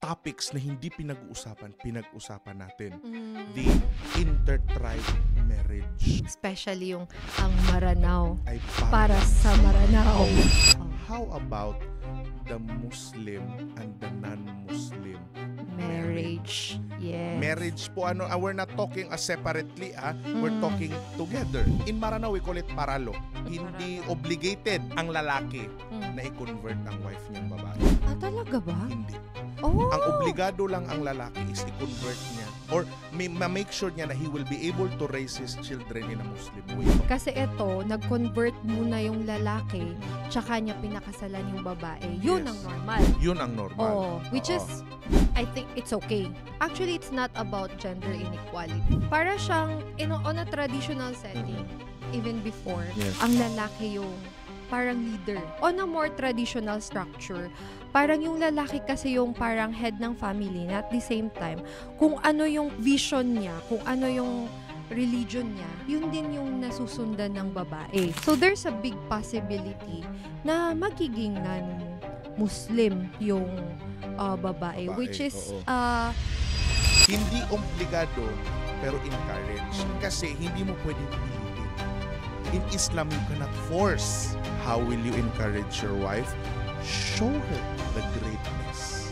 topics na hindi pinag-usapan natin. The intertribe marriage. Especially yung ang Maranao. Ay Para sa Maranao. How about the Muslim and the non-Muslim Marriage. Yes. marriage po, we're not talking separately, we're talking together. In Maranao, we call it paralo. Hindi obligated ang lalaki na i-convert ang wife niyang babae. Talaga ba? Hindi. Oh. Ang obligado lang ang lalaki is i-convert niya or ma-make sure niya na he will be able to raise his children in a Muslim way. Kasi ito, nag-convert muna yung lalaki, tsaka niya pinakasalan yung babae. Yun ang normal. Yun ang normal. Which is, I think it's okay. Actually, it's not about gender inequality. Para siyang, on a traditional setting, even before, ang lalaki yung parang leader. On a more traditional structure, parang yung lalaki kasi yung parang head ng family na at the same time, kung ano yung vision niya, kung ano yung religion niya, yun din yung nasusundan ng babae. So there's a big possibility na magiging non-Muslim yung babae, which is hindi obligado pero encourage. Kasi hindi mo pwedeng pilitin. In Islam, you cannot force. How will you encourage your wife? Show her the greatness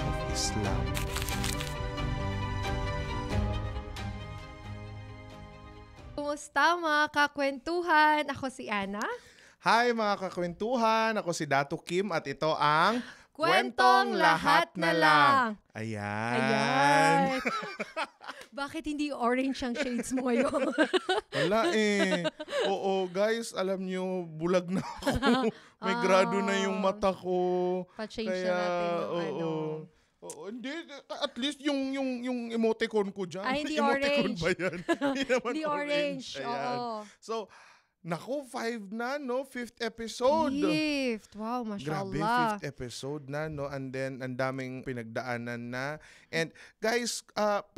of Islam. Kumusta mga kakwentuhan? Ako si Ana. Hi mga kakwentuhan, ako si Dato Kim at ito ang Kwentong Lahat na Lang. Ayan. Bakit hindi orange ang shades mo ngayon? Wala eh. Oo guys, alam nyo, bulag na ako. May grado na yung mata ko. Pa-change na natin yung hindi, at least yung emoticon ko dyan. Ay, hindi emoticon orange. Ba yan? Hindi orange. Oo. So, naku, 5 na, no? 5th episode. 5th. Wow, mashallah. Grabe, 5th episode na, no? And then, ang daming pinagdaanan na. And, guys,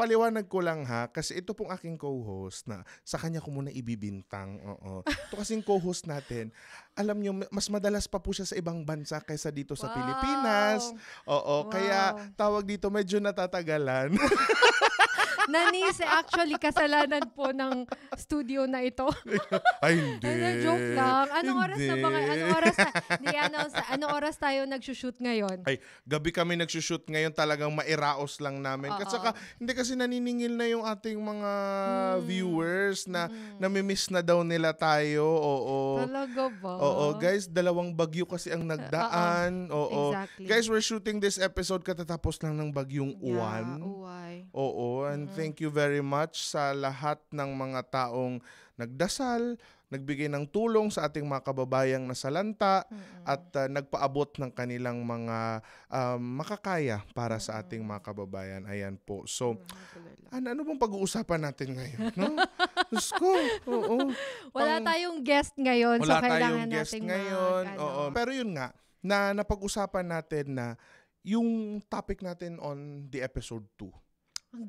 paliwanag ko lang ha, kasi ito pong aking co-host na sa kanya ko muna ibibintang. Oo. Ito kasing co-host natin, alam nyo, mas madalas pa po siya sa ibang bansa kaysa dito sa Pilipinas. Oo, kaya tawag dito medyo natatagalan. Nanis, actually, kasalanan po ng studio na ito. Ay, hindi. Joke lang. Anong oras na ba? Anong oras tayo nagsushoot ngayon? Ay, gabi kami nagsushoot ngayon, talagang mairaos lang namin. At saka, hindi kasi naniningil na yung ating mga viewers na namimiss na daw nila tayo. Oo. Talaga ba? Oo, guys, 2 bagyo kasi ang nagdaan. Oo. Exactly. Guys, we're shooting this episode katatapos lang ng bagyong Uwan. Oo, and thank you very much sa lahat ng mga taong nagdasal, nagbigay ng tulong sa ating mga kababayang nasalanta at nagpaabot ng kanilang mga makakaya para sa ating mga kababayan. Ayan po. So, ano bang pag-uusapan natin ngayon? No? Diyos ko. Oo. Wala tayong guest ngayon. Wala so tayong guest ngayon. Oo. Pero yun nga, na napag-usapan natin na yung topic natin on the episode 2.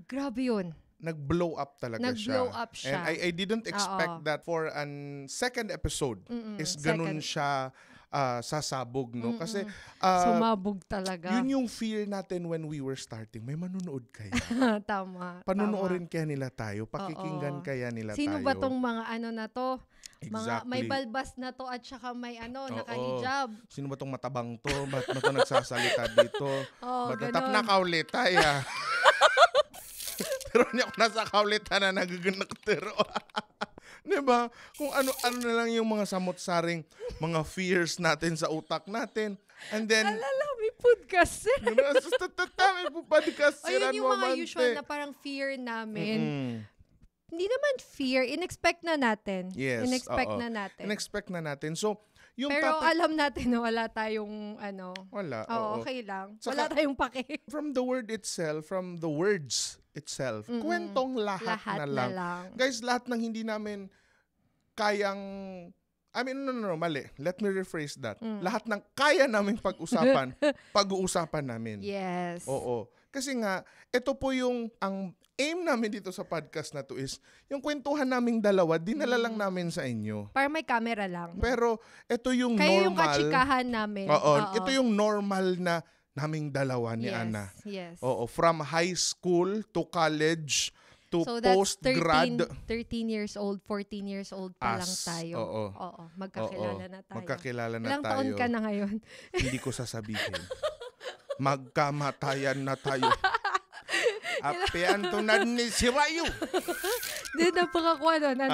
Grabe yun. Nag-blow up talaga siya. Nag-blow up siya. And I didn't expect that for an second episode is ganun siya sasabog, no? Kasi sumabog talaga. Yun yung fear natin when we were starting. May manunood kaya. Tama. Panunuorin kaya nila tayo? Pakikinggan kaya nila Sino tayo? ba tong mga na to? Exactly. Mga may balbas na to at saka may nakahijab. Sino ba tong matabang to? Ba't na to nagsasalita dito? Ba't natap na kaulita ya? Pero niya ako nasa kaulitan na nagaganak tero. Diba? Kung ano-ano na lang yung mga samot-saring mga fears natin sa utak natin. And then alala, may podcast. May podcast. Ayun yung mga usual na parang fear namin. Hindi naman fear. In-expect na natin. Yes. In-expect na natin. So, yung pero alam natin na wala tayong Wala. Okay lang. Wala tayong pake. From the word itself, from the words itself, kwentong lahat na lang. Guys, lahat ng hindi namin kayang no, mali. Let me rephrase that. Lahat ng kaya naming pag-usapan, pag-uusapan namin. Yes. Oo. Kasi nga, ito po ang aim namin dito sa podcast na to is, yung kwentuhan naming dalawa, dinala lang namin sa inyo. Para may camera lang. Pero, ito yung kayo normal. Yung katsikahan namin. Oo. Ito yung normal na naming dalawa ni Ana. Yes. Oo, from high school to college to so that's post-grad. 13 years old, 14 years old pa lang tayo. Oo. Magkakilala na tayo. Magkakilala na Ilang tayo. taon ka na ngayon? Hindi ko sasabihin. Magkamatayan na tayo. Apian to na ni si Rayo. Di na pakakuha nun.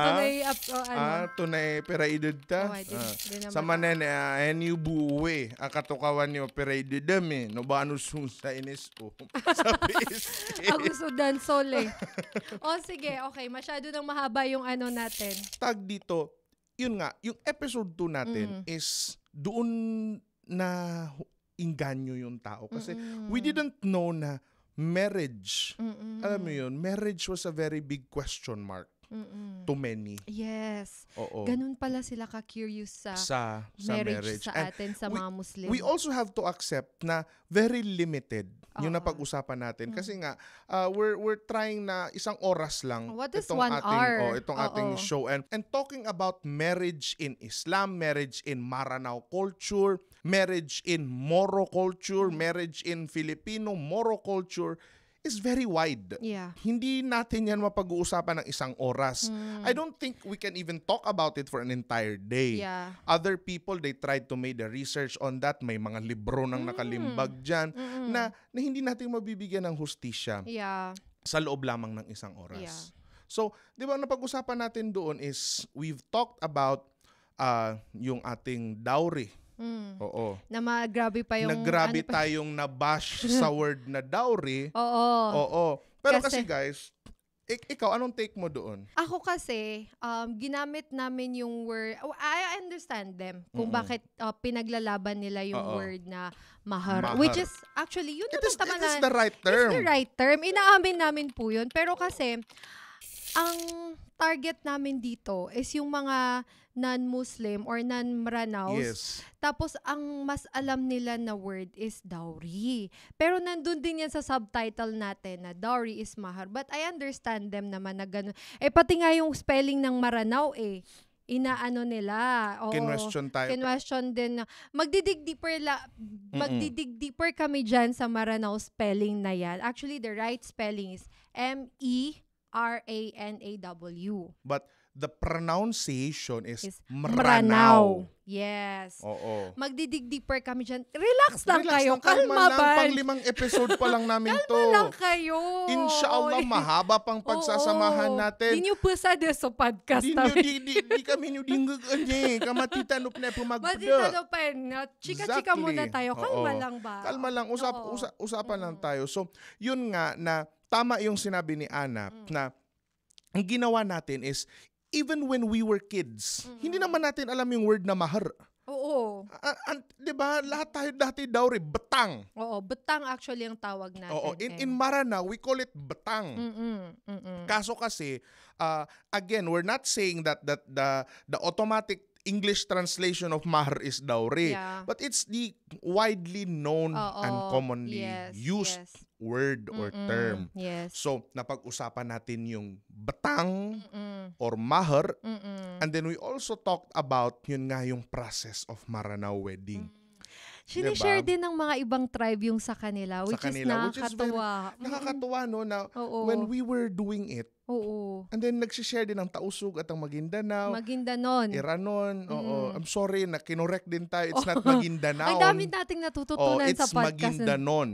Tunay peraidod ta. Sa manen, you buwe. Akatukawan niyo peraidod dami. No ba ano sa inis ko. Sabi Ako sudan sole. Sige. Okay. Masyado nang mahaba yung natin. Tag dito. Yun nga. Yung episode 2 natin is doon na inganyo yung tao. Kasi we didn't know na marriage, alam mo yun, marriage was a very big question mark to many. Yes. Oo. Ganun pala sila ka-curious sa marriage sa atin, sa mga Muslim. We also have to accept na very limited yung napag-usapan natin. Kasi nga, we're trying na isang oras lang itong ating show. And talking about marriage in Islam, marriage in Maranao culture, marriage in Moro culture, marriage in Filipino Moro culture, is very wide. Yeah. Hindi natin yan mapag-uusapan ng isang oras. I don't think we can even talk about it for an entire day. Yeah. Other people, they tried to make the research on that. May mga libro nang nakalimbag dyan na hindi natin mabibigyan ng hustisya sa loob lamang ng isang oras. Yeah. So, di ba, napag-usapan natin doon is we've talked about yung ating dowry. Oo. Na grabe pa yung... Naggrabe tayong nabash sa word na dowry. Oo. Pero kasi guys, ikaw, anong take mo doon? Ako kasi, ginamit namin yung word... I understand them kung bakit pinaglalaban nila yung word na mahar. Which is, actually, yun naman tama na... It is the right term. It's the right term. Inaamin namin po yun. Pero kasi, ang target namin dito is yung mga non-Muslim or non-Maranaos. Yes. Tapos, ang mas alam nila na word is dowry. Pero nandun din yan sa subtitle natin na dowry is mahar. But I understand them naman na gano'n. Pati nga yung spelling ng Maranao inaano nila. Kinwestiyon tayo. Kinwestiyon din. Magdidig deeper kami dyan sa Maranao spelling na yan. Actually, the right spelling is M-E-R-A-N-A-W. But the pronunciation is Maranao. Yes. Oo. Magdidig deeper kami dyan. Relax lang kayo. Kalma ba? Pang 5 episode pa lang namin to. Kalma lang kayo. Inshallah, mahaba pang pagsasamahan natin. Di nyo pusade sa podcast namin. Di kami nyo dinggag kamatitanop na pumagpada. Matitanop pa yun. Chika-chika muna tayo. Kalma lang ba? Kalma lang. Usapan lang tayo. So, yun nga na tama yung sinabi ni Ana na ang ginawa natin is even when we were kids, hindi naman natin alam yung word na mahar. Oo. 'Di ba? Lahat tayo dati dowry, betang. Oo, betang actually ang tawag natin. Oo, in Maranao, we call it betang. Kaso kasi again, we're not saying that the automatic English translation of mahar is dowry, but it's the widely known and commonly used word or term. Yes. So, napag-usapan natin yung betang or mahar, and then we also talked about yun nga yung process of Maranao wedding. Sinishare din ng mga ibang tribe yung sa kanila, which is nakakatuwa. Nakakatuwa, no, na when we were doing it, and then nagsishare din ng Tausug at ang Maguindanao. Iranon. I'm sorry na kinorek din tayo. It's not Maguindanao. Ay, dami nating natututunan sa podcast. It's Maguindanon.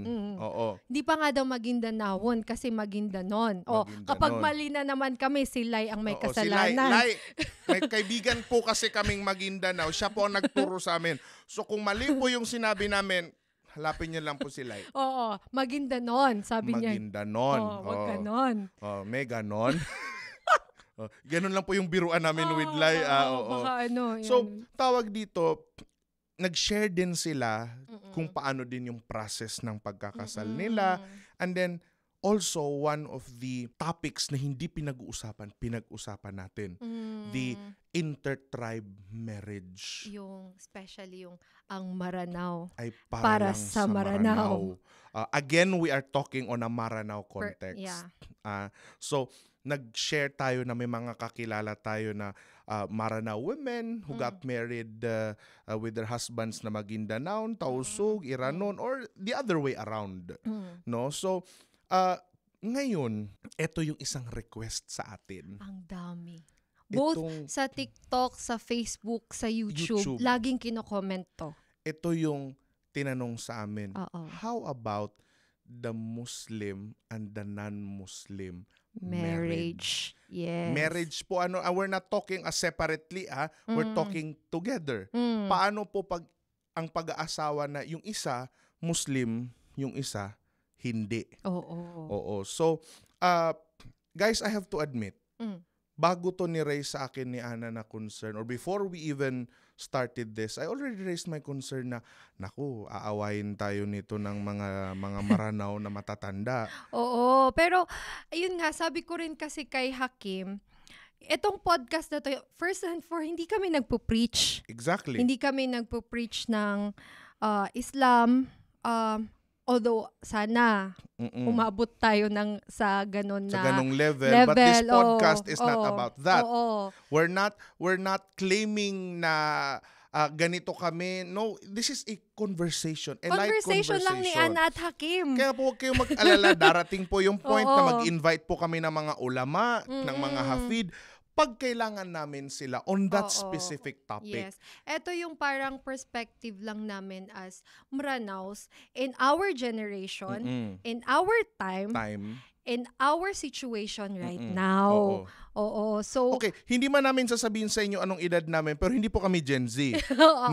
Di pa nga daw Maguindanaon kasi Maguindanon. Kapag mali na naman kami, si Lai ang may kasalanan. Si Lai. May kaibigan po kasi kaming Maguindanao. Siya po ang nagturo sa amin. So kung mali po yung sinabi namin, halapin niyo lang po si Lai. Oo, Maguindanon, sabi niya. Maguindanon. Wag ganon. May ganon. Ganon lang po yung biruan namin with Lai. Baka ano. So, tawag dito, nag-share din sila kung paano din yung process ng pagkakasal nila. And then, also one of the topics na hindi pinag-uusapan natin. The intertribe marriage. Especially yung ang Maranao. Ay para sa Maranao. Again, we are talking on a Maranao context. So, nag-share tayo na may mga kakilala tayo na Maranao women who got married with their husbands na Maguindanao, Tausug, Iranon, or the other way around. No? So, ngayon, ito yung isang request sa atin. Ang dami. Both sa TikTok, sa Facebook, sa YouTube. Laging kino-comment to. Ito yung tinanong sa amin. How about the Muslim and the non-Muslim marriage? Yes. Marriage po, we're not talking separately, we're talking together. Paano po ang pag-aasawa na yung isa, Muslim, yung isa, hindi. Oo. So, guys, I have to admit, bago to ni-raise sa akin ni Ana na concern, or before we even started this, I already raised my concern na, naku, aawayin tayo nito ng mga Maranao na matatanda. Oo, pero ayun nga, sabi ko rin kasi kay Hakim, itong podcast na to, first and foremost, hindi kami nagpo-preach. Exactly. Hindi kami nagpo-preach ng Islam, although sana umabot tayo sa ganong level. But this podcast is not about that. We're not claiming na ganito kami. No, this is a conversation. Conversation lang ni Ana at Hakim. Kaya po huwag kayong mag-alala. Darating po yung point na mag-invite po kami ng mga ulama, ng mga hafid, pag kailangan namin sila on that specific topic. Yes. Ito yung parang perspective lang namin as Maranaos in our generation, in our time, in our situation right now. So, okay, hindi man namin sasabihin sa inyo anong edad namin, pero hindi po kami Gen Z.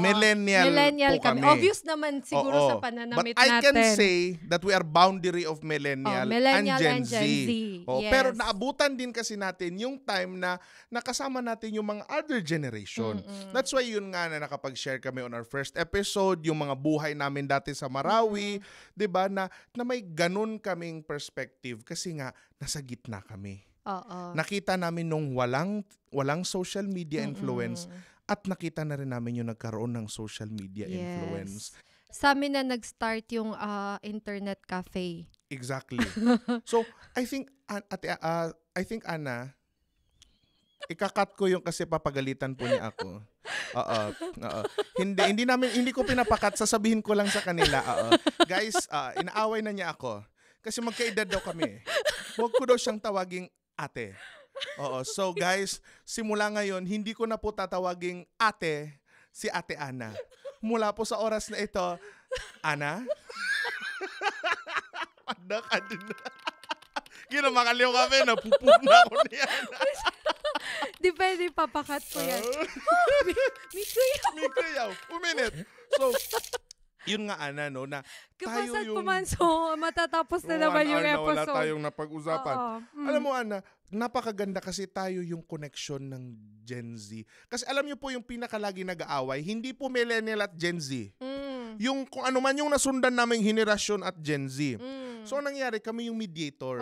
Millennial po kami. Obvious naman siguro sa pananamit natin. But I can say that we are boundary of millennial and Gen Z. Yes. Pero naabutan din kasi natin yung time na nakasama natin yung mga other generation. That's why yun nga na nakapag-share kami on our first episode, yung mga buhay namin dati sa Marawi, 'di ba, na may ganun kaming perspective kasi nga nasa gitna kami. Nakita namin nung walang social media influence at nakita na rin namin yung nagkaroon ng social media influence. Sa amin na nag-start yung internet cafe. Exactly. So, I think Ana, ikakat ko yung kasi papagalitan po niya ako. Hindi ko pinapakat, sasabihin ko lang sa kanila. Guys, inaaway na niya ako kasi magkaedad daw kami. Huwag ko daw siyang tawaging ate. So guys, simula ngayon, hindi ko na po tatawaging ate, si Ate Ana. Mula po sa oras na ito, Ana? Ada ka din. Ginamakaliw kami, napupuk na ako ni Ana. Di pwede papakat ko yan. Mikuyaw. Uminit. So, yun nga, Ana, no, na tayo yung... pumanso, matatapos na naman yung episode. Wala tayong napag-usapan. Alam mo, Ana, napakaganda kasi tayo yung connection ng Gen Z. Kasi alam niyo po yung pinakalagi nag-aaway, hindi po millennial at Gen Z. Yung kung ano man yung nasundan naming henerasyon at Gen Z. So, nangyari, kami yung mediator.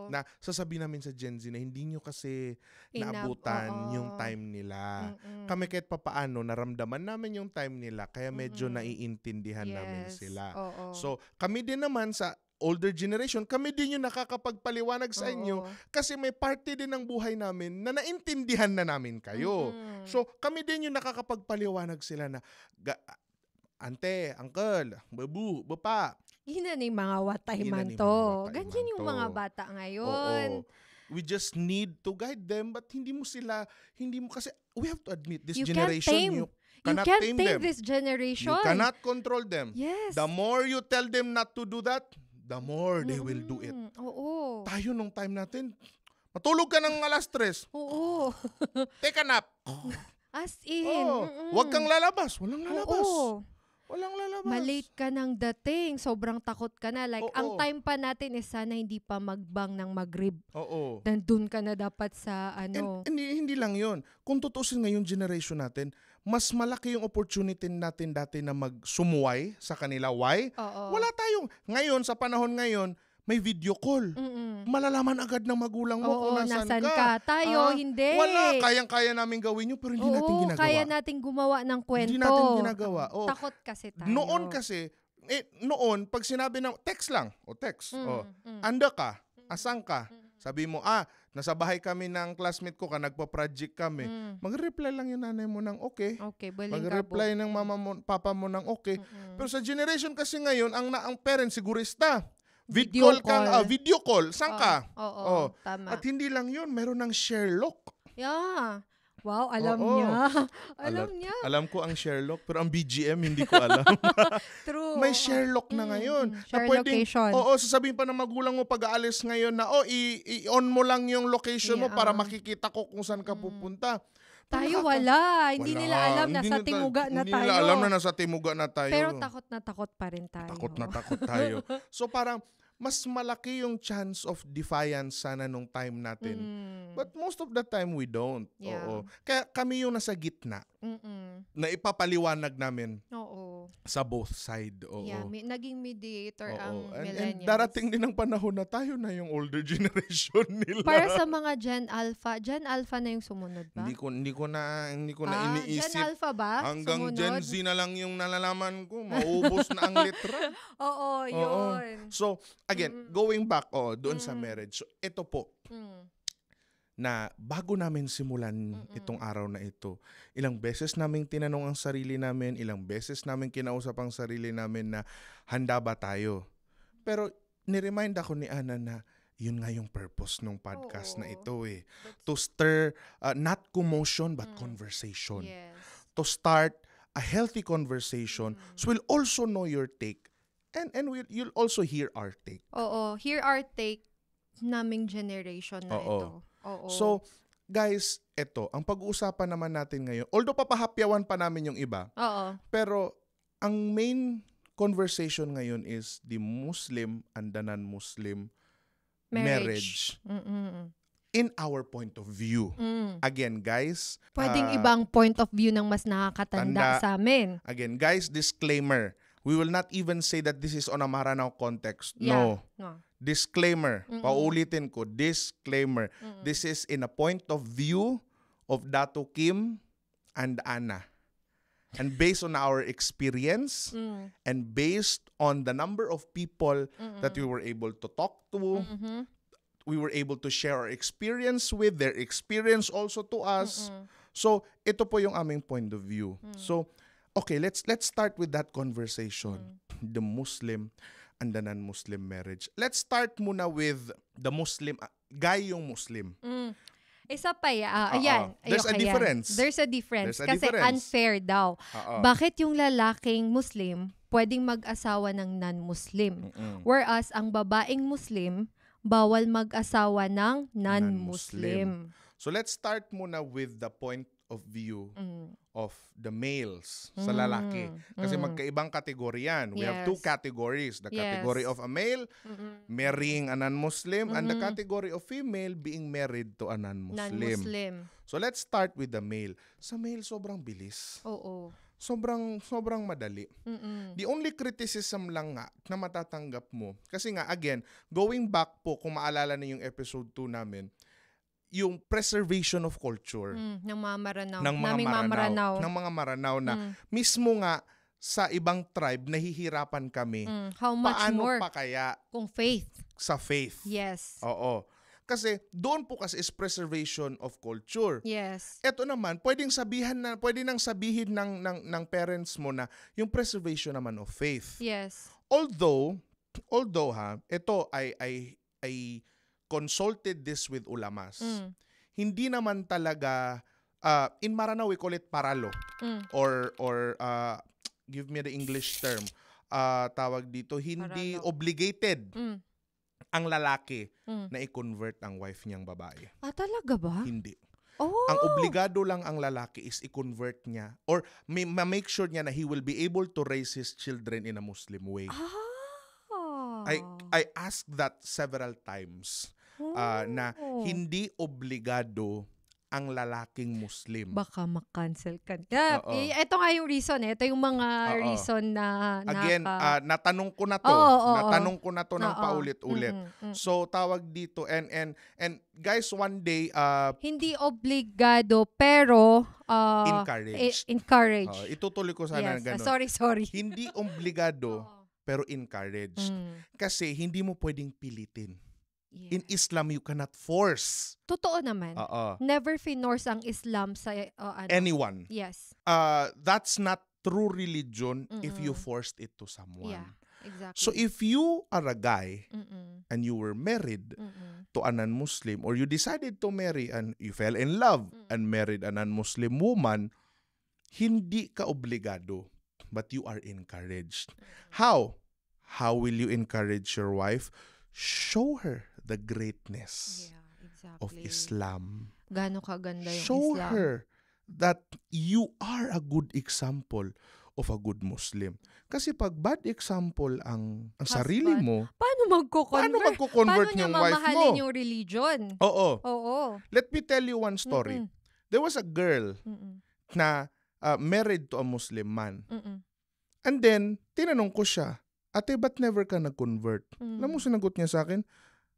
Na sasabihin namin sa Gen Z na hindi nyo kasi naabutan yung time nila. Kami kahit papaano, naramdaman namin yung time nila, kaya medyo naiintindihan namin sila. So, kami din naman sa older generation, kami din yung nakakapagpaliwanag sa inyo kasi may parte din ng buhay namin na naintindihan na namin kayo. So, kami din yung nakakapagpaliwanag sila na, ante, uncle, babu, bapa, yun na yung mga watay man to. Ganyan yung mga bata ngayon. We just need to guide them, but hindi mo kasi we have to admit, this generation, you cannot tame them. This generation. You cannot control them. Yes. The more you tell them not to do that, the more they will do it. Tayo nung time natin, matulog ka ng alas 3. Take a nap. As in. Huwag kang lalabas. Walang lalabas. Walang lalabas. Malate ka ng dating. Sobrang takot ka na. Like, ang time pa natin is sana hindi pa magbang ng Maghrib. Nandun ka na dapat sa ano. Hindi lang yun. Kung tutusin ngayon generation natin, mas malaki yung opportunity natin dati na magsumuway sa kanila. Why? Wala tayong, ngayon, sa panahon ngayon, may video call. Malalaman agad ng magulang mo kung nasan ka. Tayo, hindi. Wala. Kayang-kaya namin gawin yun, pero hindi natin ginagawa. Kaya natin gumawa ng kwento. Hindi natin ginagawa. Takot kasi tayo. Noon kasi, noon, pag sinabi ng text lang, anda ka, asan ka? Sabi mo, nasa bahay kami ng classmate ko nagpa-project kami. Mag-reply lang yung nanay mo ng okay. Mag-reply ng mama mo, papa mo ng okay. Pero sa generation kasi ngayon, ang parents sigurista. Video call. Saan ka? Tama. At hindi lang yun, meron ng Sherlock. Yeah. Wow, alam niya. Alam niya. Alam ko ang Sherlock, pero ang BGM hindi ko alam. True. May Sherlock na ngayon. Location. Sasabihin pa ng magulang mo pag-aalis ngayon na, i-on mo lang yung location mo para makikita ko kung saan ka pupunta. Tayo wala. Hindi nila alam na sa Timuga na tayo. Hindi nila alam na nasa Timuga na tayo. Pero takot na takot pa rin tayo. Takot na takot tayo. So parang, mas malaki yung chance of defiance sana nung time natin. But most of the time, we don't. Yeah. Kaya kami yung nasa gitna na ipapaliwanag namin sa both side. Yeah, naging mediator ang millennials. And darating din ang panahon na tayo na yung older generation nila. Para sa mga Gen Alpha na yung sumunod ba? Hindi ko na iniisip. Gen Alpha ba? Hanggang sumunod? Gen Z na lang yung nalalaman ko. Maubos na ang letra. Yun. So, again, going back doon sa marriage. So, ito po. Na bago namin simulan itong araw na ito, ilang beses namin tinanong ang sarili namin, ilang beses namin kinausap ang sarili namin na handa ba tayo? Pero ni-remind ako ni Ana na yun nga yung purpose ng podcast na ito To stir, not commotion but conversation. Yes. To start a healthy conversation so we'll also know your take and you'll also hear our take. Hear our take naming generation na ito. So, guys, ito, ang pag-uusapan naman natin ngayon, although papahapyawan pa namin yung iba, pero ang main conversation ngayon is the Muslim and the non-Muslim marriage. In our point of view. Again, guys. Pwedeng ibang point of view ng mas nakakatanda sa amin. Again, guys, disclaimer. We will not even say that this is on a Maranao context. No. Disclaimer. Paulitin ko. Disclaimer. This is in a point of view of Dato Kim and Ana. And based on our experience and based on the number of people that we were able to talk to, we were able to share our experience with, their experience also to us. So, ito po yung aming point of view. So, okay, let's start with that conversation. The Muslim and the non-Muslim marriage. Let's start muna with the Muslim, yung Muslim. Isa pa ayan. There's a difference. There's a difference. Kasi unfair daw. Bakit yung lalaking Muslim pwedeng mag-asawa ng non-Muslim? Whereas ang babaeng Muslim, bawal mag-asawa ng non-Muslim. So let's start muna with the point of view of the males sa lalaki. Kasi magkaibang kategorya yan. We have two categories. The category of a male marrying a non-Muslim and the category of female being married to a non-Muslim. So let's start with the male. Sa male, sobrang bilis. Sobrang madali. The only criticism lang nga na matatanggap mo, kasi nga, again, going back po, kung maalala na yung episode 2 namin, yung preservation of culture ng mga Maranao na mismo nga sa ibang tribe nahihirapan kami. How much paano more pa kaya kung faith? Sa faith. Yes. Kasi doon po kasi is preservation of culture. Yes. Ito naman, pwede nang sabihin ng parents mo na yung preservation naman of faith. Yes. Although ito ay consulted this with ulamas. Hindi naman talaga in Maranao we call it paralo or give me the English term. Tawag dito hindi paralo. Obligated ang lalaki na i-convert ang wife niyang babae. Talaga ba? Hindi. Ang obligado lang ang lalaki is i-convert niya or ma-make sure niya na he will be able to raise his children in a Muslim way. I asked that several times na hindi obligado ang lalaking Muslim. Baka makancel ka. Yeah, ito nga yung reason Ito yung mga reason na again, natanong ko na to. Natanong ko na to ng paulit-ulit. So tawag dito and guys, one day hindi obligado pero encourage. Itutuloy ko sana ganun. Sorry. Hindi obligado pero encouraged. Kasi hindi mo pwedeng pilitin. Yeah. In Islam, you cannot force. Totoo naman. Never finorce ang Islam sa anyone. Yes. That's not true religion if you forced it to someone. Yeah, exactly. So if you are a guy and you were married to a non-Muslim, or you decided to marry and you fell in love and married a non-Muslim woman, hindi ka obligado, but you are encouraged. How? How will you encourage your wife? Show her the greatness of Islam. Gaano kaganda yung Show Islam. her that you are a good example of a good Muslim. Kasi pag bad example ang sarili mo, paano magko-convert yung wife mo? Paano niya mamahalin yung religion? Oo. Let me tell you one story. There was a girl na married to a Muslim man. And then, tinanong ko siya, ate, ba't never ka nag-convert? Alam mo, sinagot niya sa akin,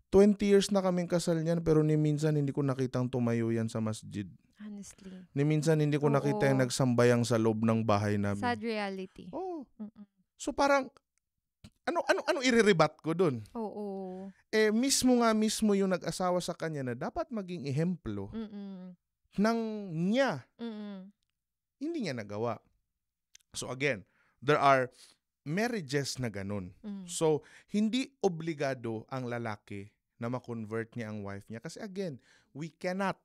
20 years na kaming kasal niyan, pero ni minsan hindi ko nakitang tumayo yan sa masjid. Honestly. Ni minsan hindi ko nakita yung nagsambayang sa loob ng bahay namin. Sad reality. So parang, ano iriribat ko dun? Mismo yung nag-asawa sa kanya na dapat maging ehemplo ng niya. Hindi niya nagawa. So again, there are marriages na ganun. So, hindi obligado ang lalaki na ma-convert niya ang wife niya. Kasi again, we cannot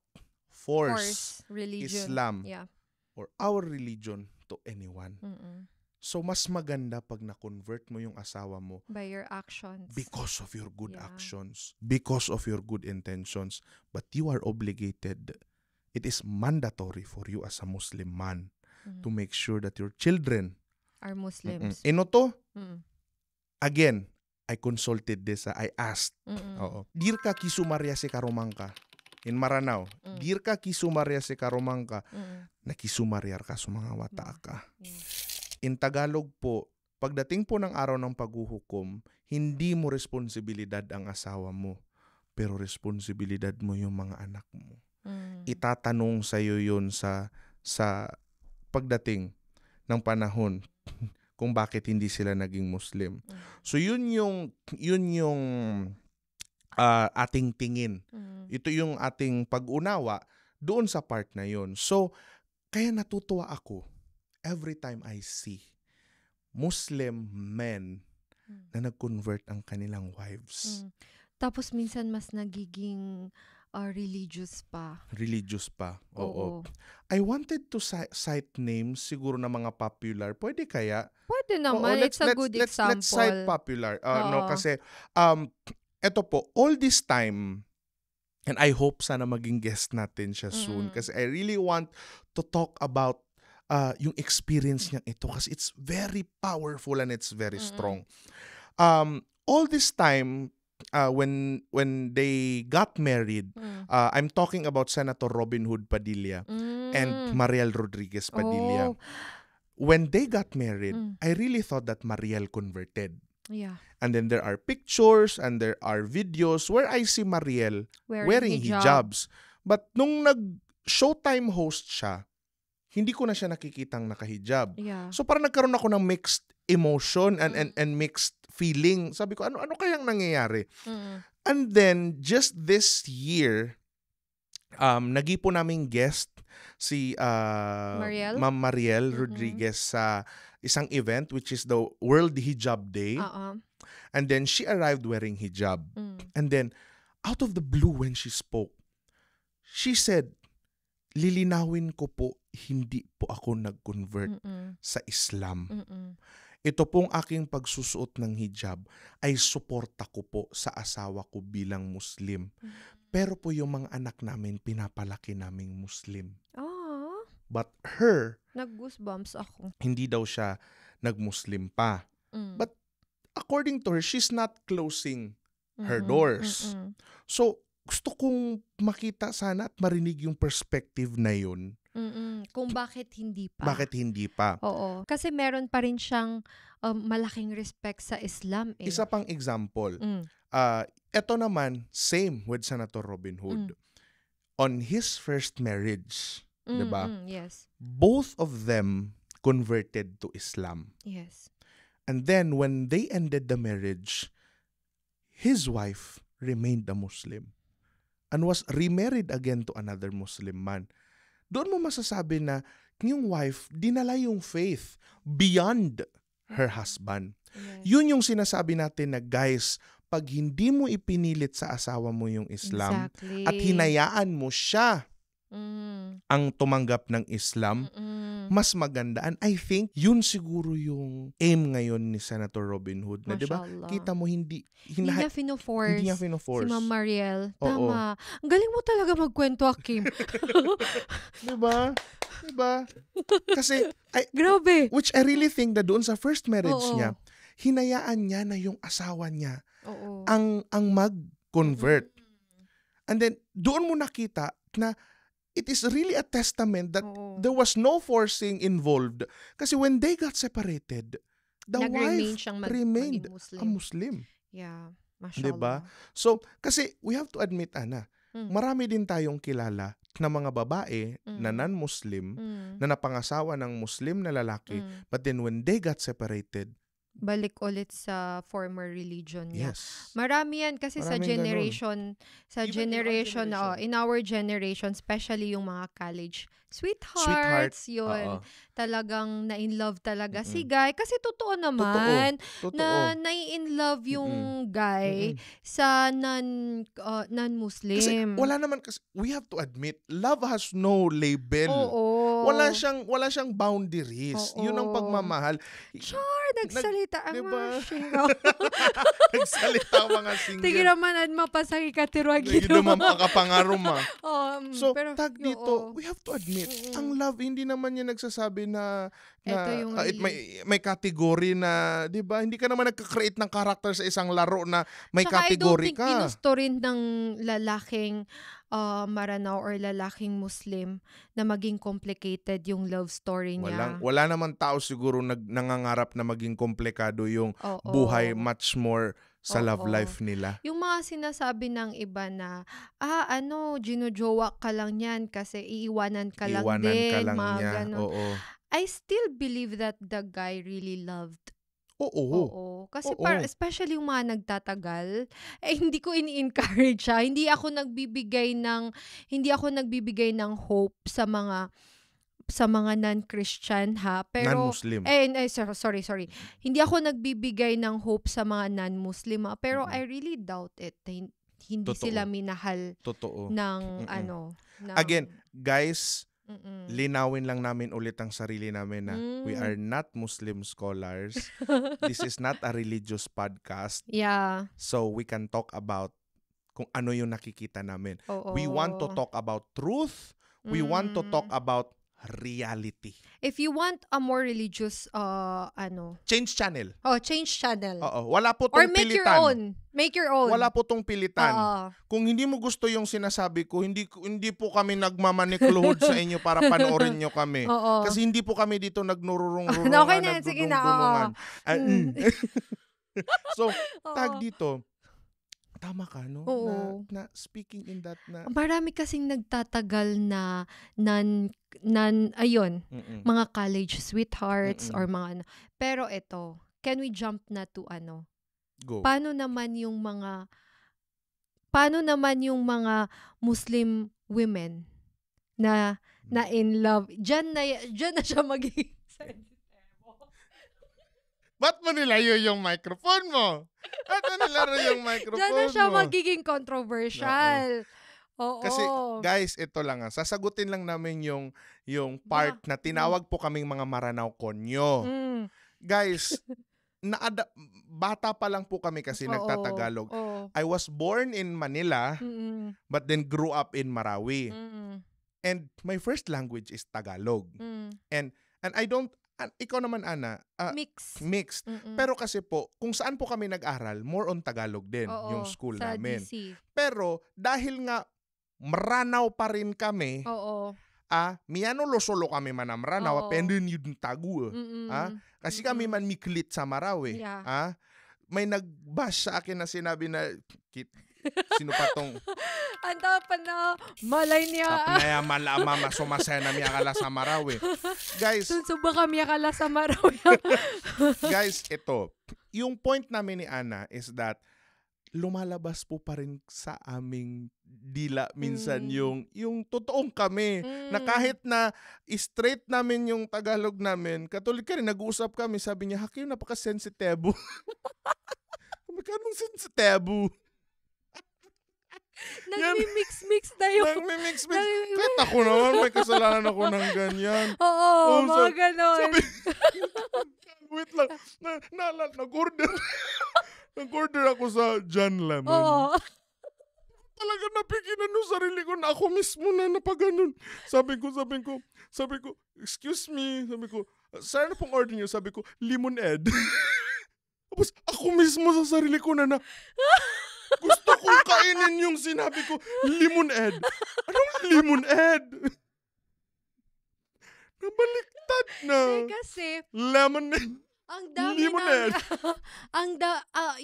force Islam or our religion to anyone. So, mas maganda pag na-convert mo yung asawa mo by your actions. Because of your good actions. Because of your good intentions. But you are obligated. It is mandatory for you as a Muslim man to make sure that your children are Muslims. Ino to? Again, I consulted this. I asked. Dirka kisumarya si karumangka. In Maranao. Dirka kisumarya si karumangka. Nakisumaryar ka sa mga wata ka. In Tagalog po, pagdating po ng araw ng paghuhukom, hindi mo responsibilidad ang asawa mo. Pero responsibilidad mo yung mga anak mo. Itatanong sa'yo yun sa pagdating ng panahon kung bakit hindi sila naging Muslim. So yun yung ating tingin. Ito yung ating pag-unawa doon sa part na yun. So kaya natutuwa ako every time I see Muslim men na nag-convert ang kanilang wives. Tapos minsan mas nagiging religious pa. Oo. I wanted to cite names siguro na mga popular. Pwede kaya? Pwede naman. It's a good example. Let's cite popular. No, kasi eto po, all this time, and I hope sana maging guest natin siya soon kasi I really want to talk about yung experience niya ito kasi it's very powerful and it's very strong. All this time, when they got married, I'm talking about Senator Robin Hood Padilla and Mariel Rodriguez Padilla. When they got married, I really thought that Mariel converted. Yeah. And then there are pictures and there are videos where I see Mariel wearing hijabs. But nung nag-Showtime host siya, hindi ko na siya nakikitang nakahijab. Yeah. So parang nagkaroon ako ng mixed emotion and mixed feeling. Sabi ko, ano kayang nangyayari? And then, just this year, nagipo naming guest si Ma'am Mariel Rodriguez sa isang event which is the World Hijab Day. And then, she arrived wearing hijab. And then, out of the blue when she spoke, she said, lilinawin ko po, hindi po ako nag-convert sa Islam. Ito pong aking pagsusuot ng hijab ay suporta ko po sa asawa ko bilang Muslim. Pero po yung mga anak namin, pinapalaki naming Muslim. But her, nag-goosebumps ako. Hindi daw siya nag-Muslim pa. But according to her, she's not closing her doors. So, gusto kong makita sana at marinig yung perspective na yun. Kung bakit hindi pa. Bakit hindi pa? Oo. Kasi meron pa rin siyang malaking respect sa Islam. Isa pang example. Ito naman, same with Senator Robin Hood. On his first marriage, diba? Yes. Both of them converted to Islam. Yes. And then when they ended the marriage, his wife remained a Muslim and was remarried again to another Muslim man. Doon mo masasabi na yung wife, dinala yung faith beyond her husband. Yes. Yun yung sinasabi natin na guys, pag hindi mo ipinilit sa asawa mo yung Islam at hinayaan mo siya ang tumanggap ng Islam, mas maganda. And I think yun siguro yung aim ngayon ni Senator Robin Hood. Na, diba? Kita mo hindi niya fino-force. Hindi niya fino-force. Si Ma'am Mariel. Tama. Ang galing mo talaga magkwento, Hakim. Diba? Kasi, grabe. Which I really think na doon sa first marriage niya, hinayaan niya na yung asawa niya ang mag-convert. And then, doon mo nakita na it is really a testament that there was no forcing involved. Kasi when they got separated, the wife remained a Muslim. Yeah, mashallah. Diba? So, kasi we have to admit, Ana, marami din tayong kilala na mga babae na non-Muslim na napangasawa ng Muslim na lalaki, but then when they got separated, balik ulit sa former religion niya. Yes. Marami yan kasi Maraming sa generation, in our generation, especially yung mga college sweethearts, yun. Talagang na-in-love talaga si guy. Kasi totoo naman na na-in-love yung guy sa non-Muslim. Kasi wala naman, kasi we have to admit, love has no label. Wala siyang boundaries. Yun ang pagmamahal. Nagsalita ang diba? mga singaw. Nagsalita ang mga single. Tigil naman at mapasagi katiruag ito. Hindi naman makapangarum. So, pero, tag dito, we have to admit, ang love, hindi naman niya nagsasabi na may category na, di ba? Hindi ka naman nagka-create ng character sa isang laro na may category ka. I don't think ginusto rin ng lalaking Maranao or lalaking Muslim na maging complicated yung love story niya. Wala naman tao siguro nangangarap na maging komplikado yung buhay much more sa love life nila. Yung mga sinasabi ng iba na, ginujowa ka lang yan kasi iiwanan ka lang din. I still believe that the guy really loved. Oo. Kasi especially yung mga nagtatagal, hindi ko ini-encourage siya. Hindi ako nagbibigay ng hope sa mga non-Christian pero non-Muslim. Sorry. Hindi ako nagbibigay ng hope sa mga non-Muslim pero I really doubt it. Hindi sila minahal ng Again, guys, linawin lang namin ulit ang sarili namin na we are not Muslim scholars. This is not a religious podcast. Yeah. So we can talk about kung ano yung nakikita namin. We want to talk about truth. We want to talk about reality. If you want a more religious change channel. Change channel. Wala po tong pilitan. Make your own. Wala po tong pilitan. Kung hindi mo gusto yung sinasabi ko, hindi po kami nagmamanikluhod sa inyo para panoorin nyo kami. Kasi hindi po kami dito nagnururung-rurungan, okay na, sige na. So, tag dito, tama ka, no? Na speaking in that na... Marami kasing nagtatagal na mga college sweethearts or mga Pero ito, can we jump na to Go. Paano naman yung mga Muslim women na in love? Diyan na siya magiging Ba't mo nilayo yung microphone mo? Diyan na siya magiging controversial. Kasi guys, ito lang sasagutin lang namin yung part na tinawag po kaming mga Maranao konyo. Guys, bata pa lang po kami kasi nagtatagalog. I was born in Manila but then grew up in Marawi. And my first language is Tagalog. And ikaw naman, Ana, mixed. Pero kasi po, kung saan po kami nag-aral, more on Tagalog din, yung school sa namin. DC. Pero dahil nga Maranaw pa rin kami, miyano losolo kami man Maranaw, pendin yun tagu. Kasi kami man miklit sa Maraw eh. Yeah. May nag-bash sa akin na sinabi na, sino pa tong anda pa na malay niya. Tapnaya malama sumasaya na miya kala sa Maraw eh. Guys, suba kami kala sa Maraw. Guys, ito. Yung point namin ni Ana is that lumalabas po pa rin sa aming dila minsan yung totoong kami na kahit na straight namin yung Tagalog namin, katuloy ka rin, nag-uusap kami, sabi niya, Hakim, napaka-sensitibo. Anong sensitibo? Nagmi-mix tayo. Nagmi-mix. Kahit ako naman, may kasalanan ako ng ganyan. Oo, mga ganon. Wait lang, nag-order ako sa John Lemon. Oo. Talaga napigilan yung sarili ko na ako mismo na napaganon. Sabi ko, excuse me. Sabi ko, sir, ano pong order niyo? Sabi ko, lemonade. Tapos ako mismo sa sarili ko na gusto kong kainin yung sinabi ko, lemonade. Anong lemonade? Nabaliktad na. Kasi lemonade. Ang dami lemonade.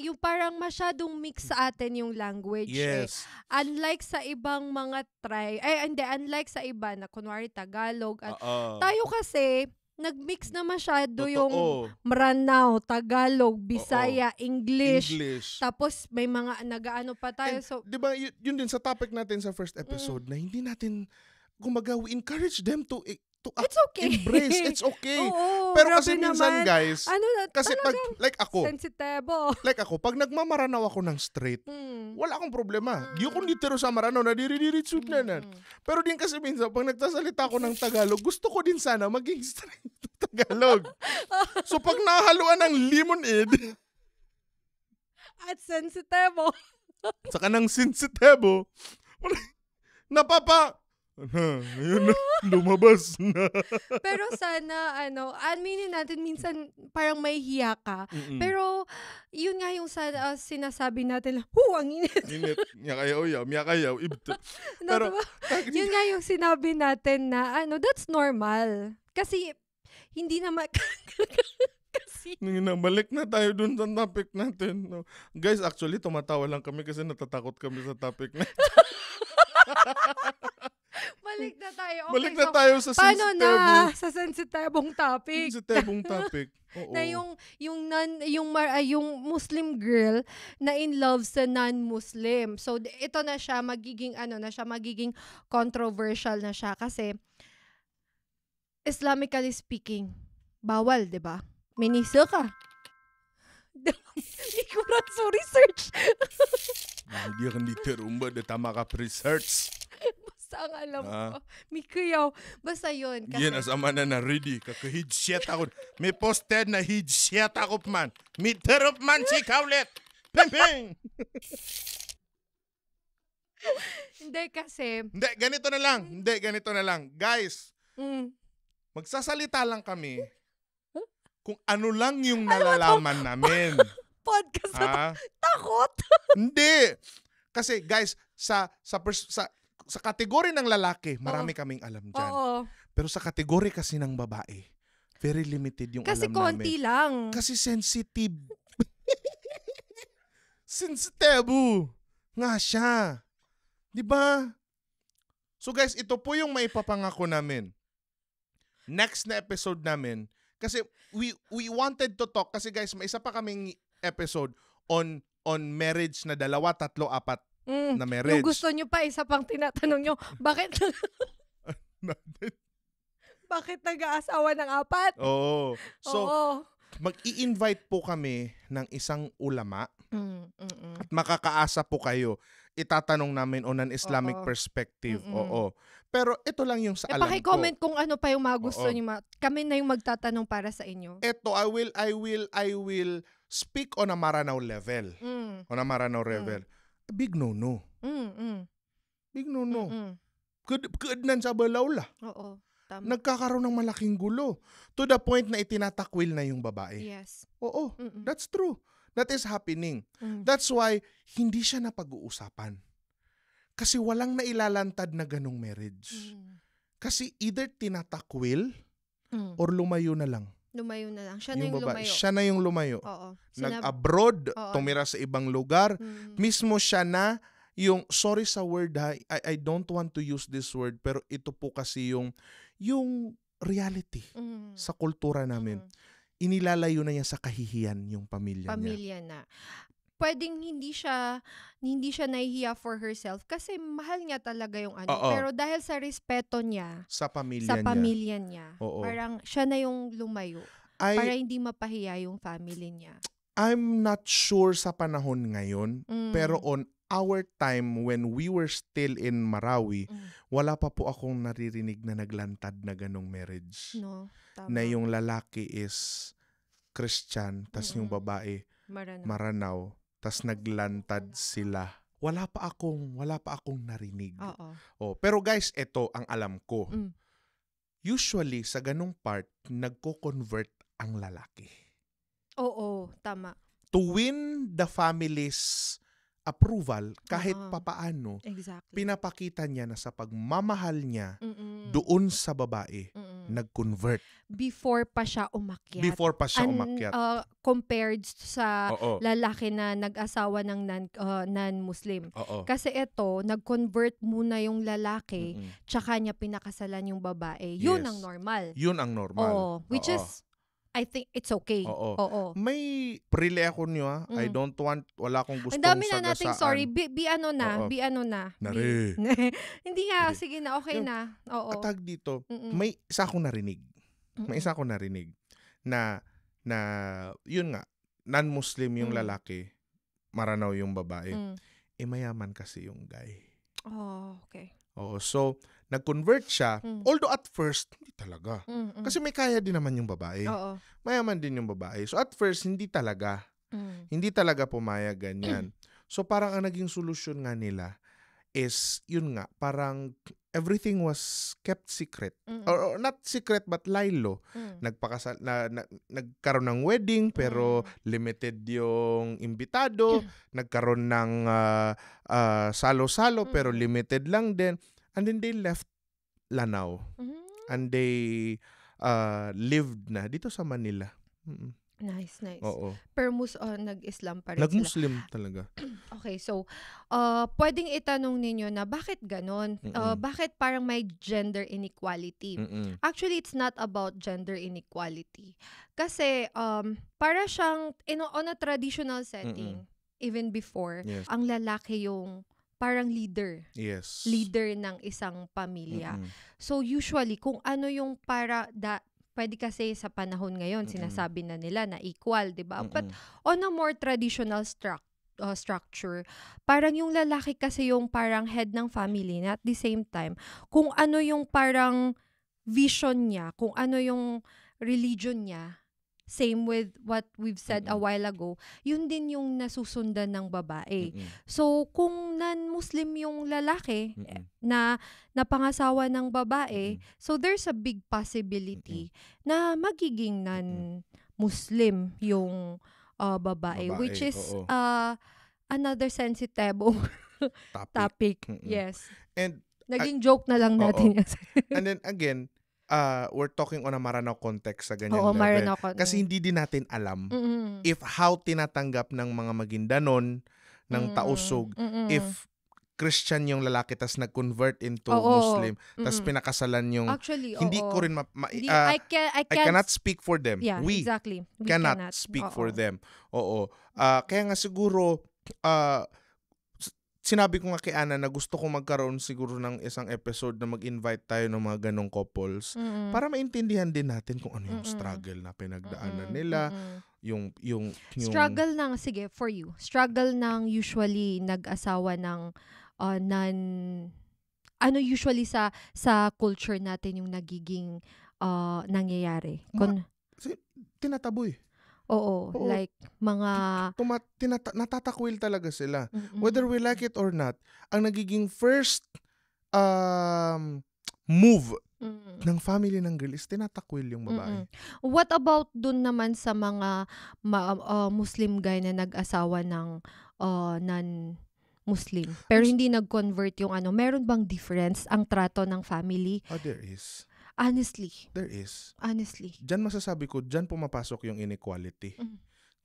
Yung parang masyadong mix sa atin yung language. Yes. Unlike sa ibang mga unlike sa iba na kunwari Tagalog. Tayo kasi nag-mix na masyado yung Maranaw, Tagalog, Bisaya, English. Tapos may mga nagaano pa tayo. So, diba, yun din sa topic natin sa first episode na hindi natin we encourage them to it's okay. Embrace. It's okay. Oo, pero kasi minsan, guys, kasi pag, like ako, pag nagmamaranaw ako ng straight, wala akong problema. Di ko nitiro sa Maranaw na diri-diritsud na. Pero din kasi minsan, pag nagsasalita ako ng Tagalog, gusto ko din sana maging straight Tagalog. So pag nahaluan ng lemonade, at sensitibo, saka ng sensitibo, ayun na, lumabas na. Pero sana, aminin natin, minsan parang may hiya ka. Pero, yun nga yung sinasabi natin, ang init. Init. Miyakayaw. Pero, yun nga yung sinabi natin na, that's normal. Kasi, hindi naman, balik na tayo dun sa topic natin. No. Guys, actually, tumatawa lang kami kasi natatakot kami sa topic na. Balik na tayo. Okay, balik na tayo sa paano na sa sensitibong topic? Sensitibong topic. Oo. Na yung Muslim girl na in love sa non-Muslim. So ito na siya magiging controversial na siya kasi Islamically speaking, bawal, 'di ba? Minisa ka. Hindi ko na research. Hindi ka dito rumba na tama ka research. Basta ang alam ko. Mikuyaw. Basta yun. Yan, asama na ready. Kaka-headset ako. May posted na headset ako man. May terop man si Kaulet. Ping-ping! Hindi kasi. Hindi, ganito na lang. Guys, magsasalita lang kami kung ano lang yung nalalaman namin. Podcast na takot. Hindi. Kasi guys, sa kategory ng lalaki, marami kaming alam dyan. Pero sa kategory kasi ng babae, very limited yung kasi alam namin. Kasi konti lang. Kasi sensitive. Sensitibo. Nga siya. Diba? So guys, ito po yung maipapangako namin. Next na episode namin, kasi we wanted to talk, kasi guys, may isa pa kaming episode on marriage na 2, 3, 4 na marriage. Yung gusto nyo pa, isa pang tinatanong nyo, bakit nag-aasawa ng 4? Oo. So, mag-i-invite po kami ng isang ulama at makakaasa po kayo. Itatanong namin on an Islamic perspective. Oo. Pero ito lang yung sa alam ko. Paki-comment kung ano pa yung mga gusto nyo. Kami na yung magtatanong para sa inyo. Ito, I will speak on a Maranaw level. On a Maranaw level. Big no-no. Big no-no. Good nan sa balaw la. Oo. nagkakaroon ng malaking gulo. To the point na itinatakwil na yung babae. Yes. Oo, that's true. That is happening. That's why, hindi siya napag-uusapan. Kasi walang nailalantad na ganong marriage. Kasi either tinatakwil or lumayo na lang. Lumayo na lang. Siya na yung lumayo. Siya na yung lumayo. Oo. Nag-abroad, tumira sa ibang lugar. Mismo siya na yung, sorry sa word ha, I don't want to use this word, pero ito po kasi yung reality sa kultura namin. Inilalayo na niya sa kahihiyan yung pamilya na. Pwedeng hindi siya nahihiya for herself kasi mahal niya talaga yung ano. Pero dahil sa respeto niya sa pamilya niya, parang siya na yung lumayo para hindi mapahiya yung family niya. I'm not sure sa panahon ngayon, pero on our time when we were still in Marawi, wala pa po akong naririnig na naglantad na ganong marriage. No, tama. Na yung lalaki is Christian, tas yung babae Maranao. Tas naglantad sila. Wala pa akong narinig. Pero guys, ito ang alam ko. Usually, sa ganung part, nagko-convert ang lalaki. Oo, tama. To win the family's approval, kahit papaano, pinapakita niya na sa pagmamahal niya doon sa babae, nag-convert. Before pa siya umakyat. Compared sa lalaki na nag-asawa ng non-Muslim. Kasi ito, nag-convert muna yung lalaki, tsaka niya pinakasalan yung babae. Yun ang normal. Yun ang normal. Which is, I think it's okay. Oo. May prile ako niyo ha. I don't want, wala akong gustong sagasaan. Ang dami na nating sorry. Be ano na. Nari. Hindi nga, sige na, okay na. Oo. Atag dito, may isa akong narinig. Na yun nga, non-Muslim yung lalaki, Maranao yung babae. Mayaman kasi yung guy. Okay. So, nag-convert siya, although at first, hindi talaga. Kasi may kaya din naman yung babae. Mayaman din yung babae. So, at first, hindi talaga. Hindi talaga pumayag ganyan. So, parang ang naging solusyon nga nila is, yun nga, parang everything was kept secret. Or not secret, but laylo. Nagkaroon ng wedding, pero limited yung imbitado. Nagkaroon ng salo-salo, pero limited lang din. And then they left Lanao. And they lived na dito sa Manila. Nice. Oo. Pero nag-Islam pa rin Nag-Muslim talaga. Okay, so pwedeng itanong ninyo na bakit ganon? Bakit parang may gender inequality? Actually, it's not about gender inequality. Kasi para siyang on a traditional setting, even before, ang lalaki yung parang leader. Yes. Leader ng isang pamilya. So usually, kung ano yung pwede kasi sa panahon ngayon, sinasabi na nila na equal, di ba? But on a more traditional structure, parang yung lalaki kasi yung parang head ng family na at the same time, kung ano yung parang vision niya, kung ano yung religion niya, same with what we've said a while ago, yun din yung nasusundan ng babae. So, kung non-Muslim yung lalaki na napangasawa ng babae, so there's a big possibility na magiging non-Muslim yung babae, which is another sensitive topic. Yes. And naging joke na lang natin. And then again, we're talking on a Maranao context sa ganyan level. Kasi hindi din natin alam if how tinatanggap ng mga Maguindanon, ng Tausug, if Christian yung lalaki tas nag-convert into Muslim, tas pinakasalan yung... Actually, hindi ko rin I cannot speak for them. Yeah, we cannot speak for them. Kaya nga siguro... sinabi ko nga kay Ana na gusto kong magkaroon siguro ng isang episode na mag-invite tayo ng mga ganong couples para maintindihan din natin kung ano yung struggle na pinagdaanan nila, yung struggle ng, sige, for you, struggle ng usually nag-asawa ng ano usually sa culture natin yung nagiging nangyayari. Tinataboy. Oo, like mga... natatakwil talaga sila. Whether we like it or not, ang nagiging first move ng family ng girl is tinatakwil yung babae. What about dun naman sa mga Muslim guy na nag-asawa ng non-Muslim pero hindi nag-convert yung meron bang difference ang trato ng family? There is. Honestly. There is. Honestly. Diyan masasabi ko, diyan pumapasok yung inequality.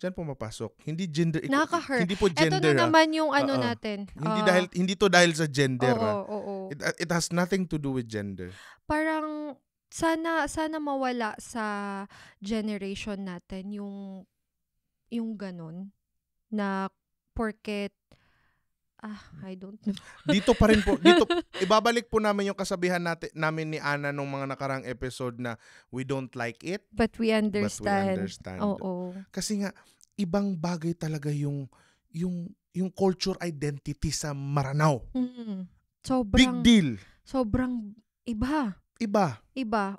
Diyan pumapasok. Hindi gender. Nakaka-hurt. Hindi po gender. Ito na naman yung natin. Hindi to dahil sa gender. Oo. It has nothing to do with gender. Parang sana mawala sa generation natin yung ganun na porket I don't know. Dito pa rin po. Dito ibabalik po namin yung kasabihan namin ni Ana nung mga nakarang episode na we don't like it but we understand. Oo. Kasi nga ibang bagay talaga yung culture identity sa Maranao. Sobrang big deal. Sobrang iba.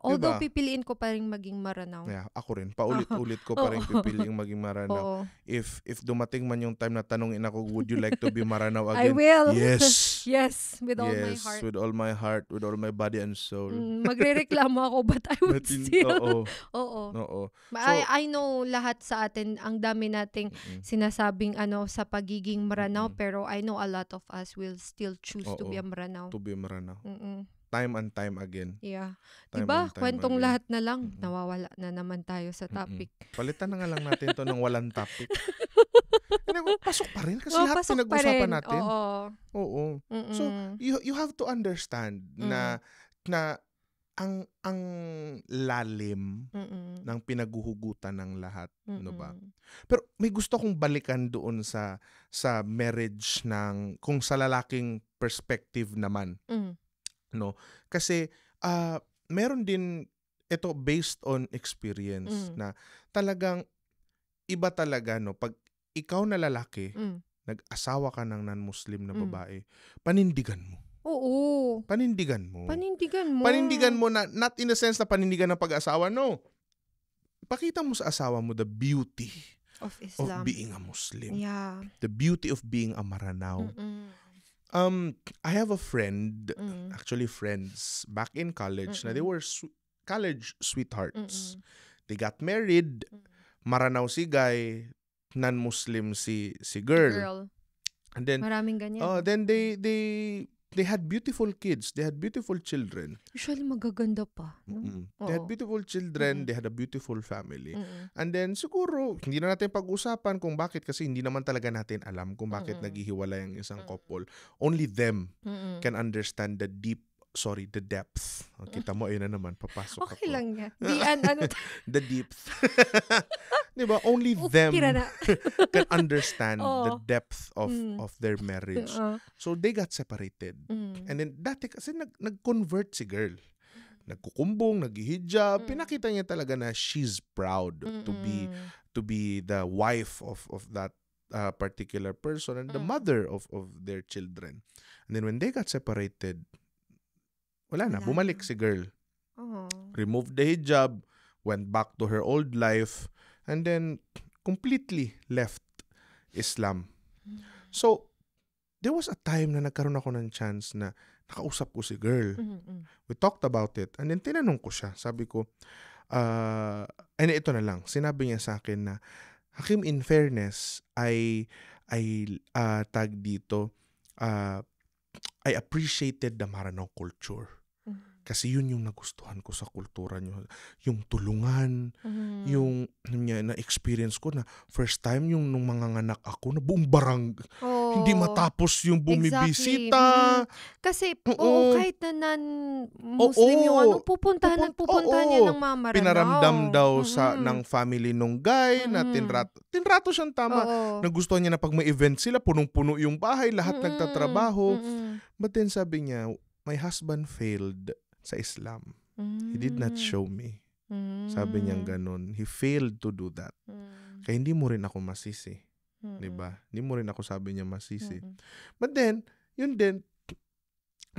Although pipiliin ko pa rin maging Maranao. Yeah, ako rin. Paulit-ulit ko pa rin pipiliin maging Maranao. If dumating man yung time na tanungin ako, would you like to be Maranao again? I will. Yes. Yes, with all my heart. Yes, with all my heart, with all my body and soul. Magrereklamo ako but I would still. Oo. So, I know lahat sa atin, ang dami nating sinasabing sa pagiging Maranao, pero I know a lot of us will still choose to be a Maranao. To be a Maranao. Time and time again. Yeah. Diba? Kwentong lahat na lang. Nawawala na naman tayo sa topic. Palitan na nga lang natin to ng walang topic. Pasok pa rin kasi lahat pinag-usapan natin. Oo. So, you have to understand na ang lalim ng pinaguhugutan ng lahat, no ba? Pero may gusto kong balikan doon sa marriage ng kung sa lalaking perspective naman. No, kasi meron din ito based on experience na talagang iba talaga, no, pag ikaw na lalaki nag-asawa ka ng non-Muslim na babae, panindigan mo. Oo. Panindigan mo na, not in the sense na panindigan ng pag-asawa, no. Pakita mo sa asawa mo the beauty of Islam, of being a Muslim. Yeah. The beauty of being a Maranao. I have a friend, actually friends, back in college na they were college sweethearts. They got married, Maranao si guy, non-Muslim si girl. And then maraming ganyan. Then they had beautiful kids. They had beautiful children. Usually magaganda pa. No? They had beautiful children. They had a beautiful family. And then siguro, hindi na natin pag-usapan kung bakit kasi hindi naman talaga natin alam kung bakit naghihiwalay ang isang couple. Only them can understand the depth. Kita mo, ayun na naman, papasok ako. Okay lang yan. The depth. Diba? Only them can understand the depth of their marriage. So they got separated. And then dati kasi nag-convert si girl. Nagkukumbong, naghihijab. Pinakita niya talaga na she's proud to be the wife of that particular person and the mother of their children. And then when they got separated, wala na, bumalik si girl. Removed the hijab, went back to her old life, and then completely left Islam. So, there was a time na nagkaroon ako ng chance na nakausap ko si girl. We talked about it, and then tinanong ko siya. Sabi ko, ito na lang, sinabi niya sa akin na, Hakim, in fairness, I tag dito, I appreciated the Maranao culture. Kasi yun yung nagustuhan ko sa kultura nyo. Yung tulungan, yung na-experience ko na first time yung nung manganganak ako na buong barang. Hindi matapos yung bumibisita. Exactly. Kasi kahit na non-Muslim yung pupuntahan niya ng mga Maranao. Pinaramdam daw ng family nung guy na tinrato siyang tama. Nagustuhan niya na pag may event sila, punong-puno yung bahay, lahat nagtatrabaho. But then sabi niya, my husband failed sa Islam. He did not show me. Sabi niya ganun. He failed to do that. Kaya hindi mo rin ako masisi. Diba? Hindi mo rin ako, sabi niya, masisi. But then, yun din,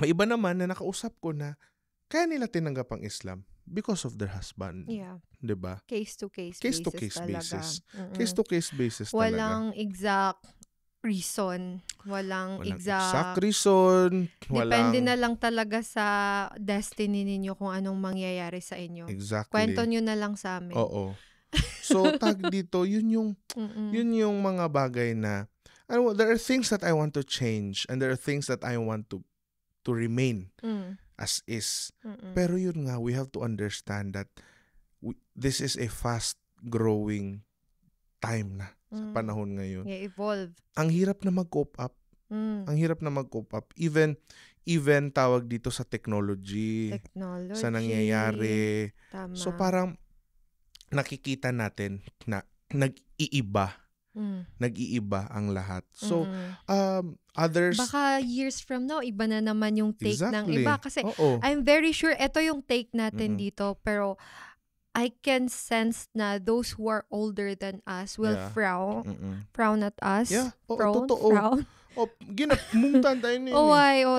may iba naman na nakausap ko na kaya nila tinanggap ang Islam because of their husband. Yeah. Diba? Case to case basis. Case to case basis Walang talaga. exact reason. Walang exact reason. Depende na lang talaga sa destiny ninyo kung anong mangyayari sa inyo. Exactly. Kwento nyo na lang sa amin. Oo. So, tag dito, yun yung mga bagay na, there are things that I want to change and there are things that I want to remain as is. Pero yun nga, we have to understand that this is a fast-growing time na sa panahon ngayon. Yeah, evolve. Ang hirap na mag-cope up. Ang hirap na mag-cope up. Even tawag dito sa technology. Sa nangyayari. Tama. So parang nakikita natin na nag-iiba ang lahat. So, others... Baka years from now, iba na naman yung take ng iba. Kasi Oo. I'm very sure, ito yung take natin dito. Pero I can sense na those who are older than us will frown at us. Yeah. Totoo. Frown. Ginapmuntan tayo niya.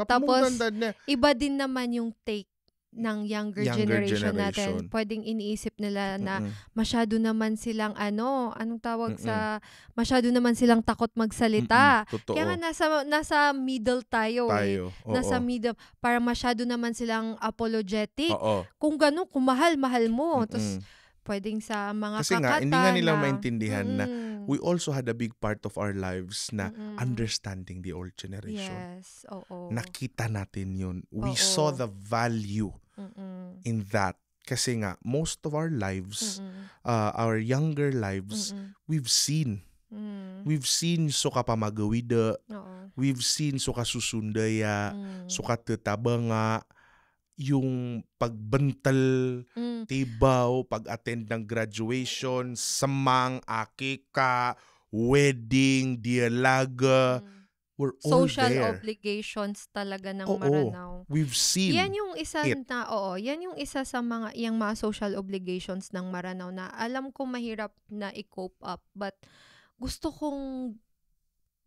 Tapos, iba din naman yung take ng younger generation natin. Pwedeng iniisip nila na masyado naman silang masyado naman silang takot magsalita. Kaya nga nasa middle tayo. Nasa middle. Para masyado naman silang apologetic. Kung gano'n, kung mahal mo. Tapos, pwedeng sa mga kasi nga, hindi nga nila maintindihan na we also had a big part of our lives na understanding the old generation. Yes, oo. Nakita natin yun. We saw the value in that. Kasi nga, most of our lives, our younger lives, we've seen. We've seen suka pamagawida. We've seen suka susundaya, suka tetabanga, yung pagbantal, tibaw, pag-attend ng graduation, samang, akika, wedding, dialaga, we're all social there. Obligations talaga ng Maranao. We've seen yan yung isa yan yung isa sa mga social obligations ng Maranao na alam ko mahirap na i-cope up but gusto kong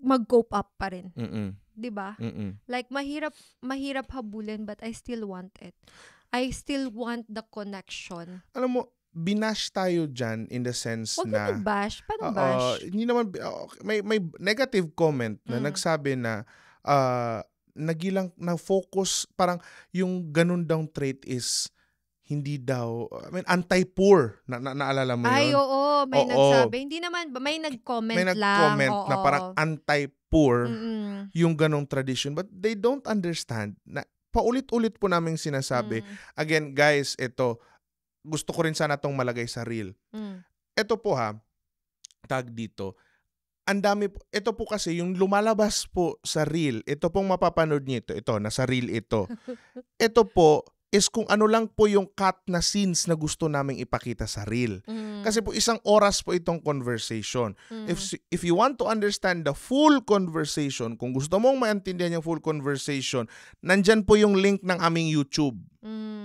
mag-cope up pa rin. 'Di ba? Like mahirap habulin but I still want it. I still want the connection. Alam mo, binash tayo dyan in the sense na bash. Paano bash? Hindi naman may negative comment na nagsabi na nagilang na focus parang yung ganun daw trait is hindi daw, anti-poor. Naalala mo yun? Ay, oo. May nagsabi. Hindi naman, may nag-comment lang. May nag-comment na parang anti-poor yung ganong tradition. But they don't understand na paulit-ulit po namin sinasabi. Again, guys, ito, gusto ko rin sana itong malagay sa reel. Ito po tag dito. Ang dami po, ito po kasi yung lumalabas po sa reel, ito pong mapapanood niyo ito, nasa reel ito. Ito po, is kung ano lang po yung cut na scenes na gusto naming ipakita sa reel. Kasi po 1 oras po itong conversation. If you want to understand the full conversation, kung gusto mong maintindihan yung full conversation, nandyan po yung link ng aming YouTube.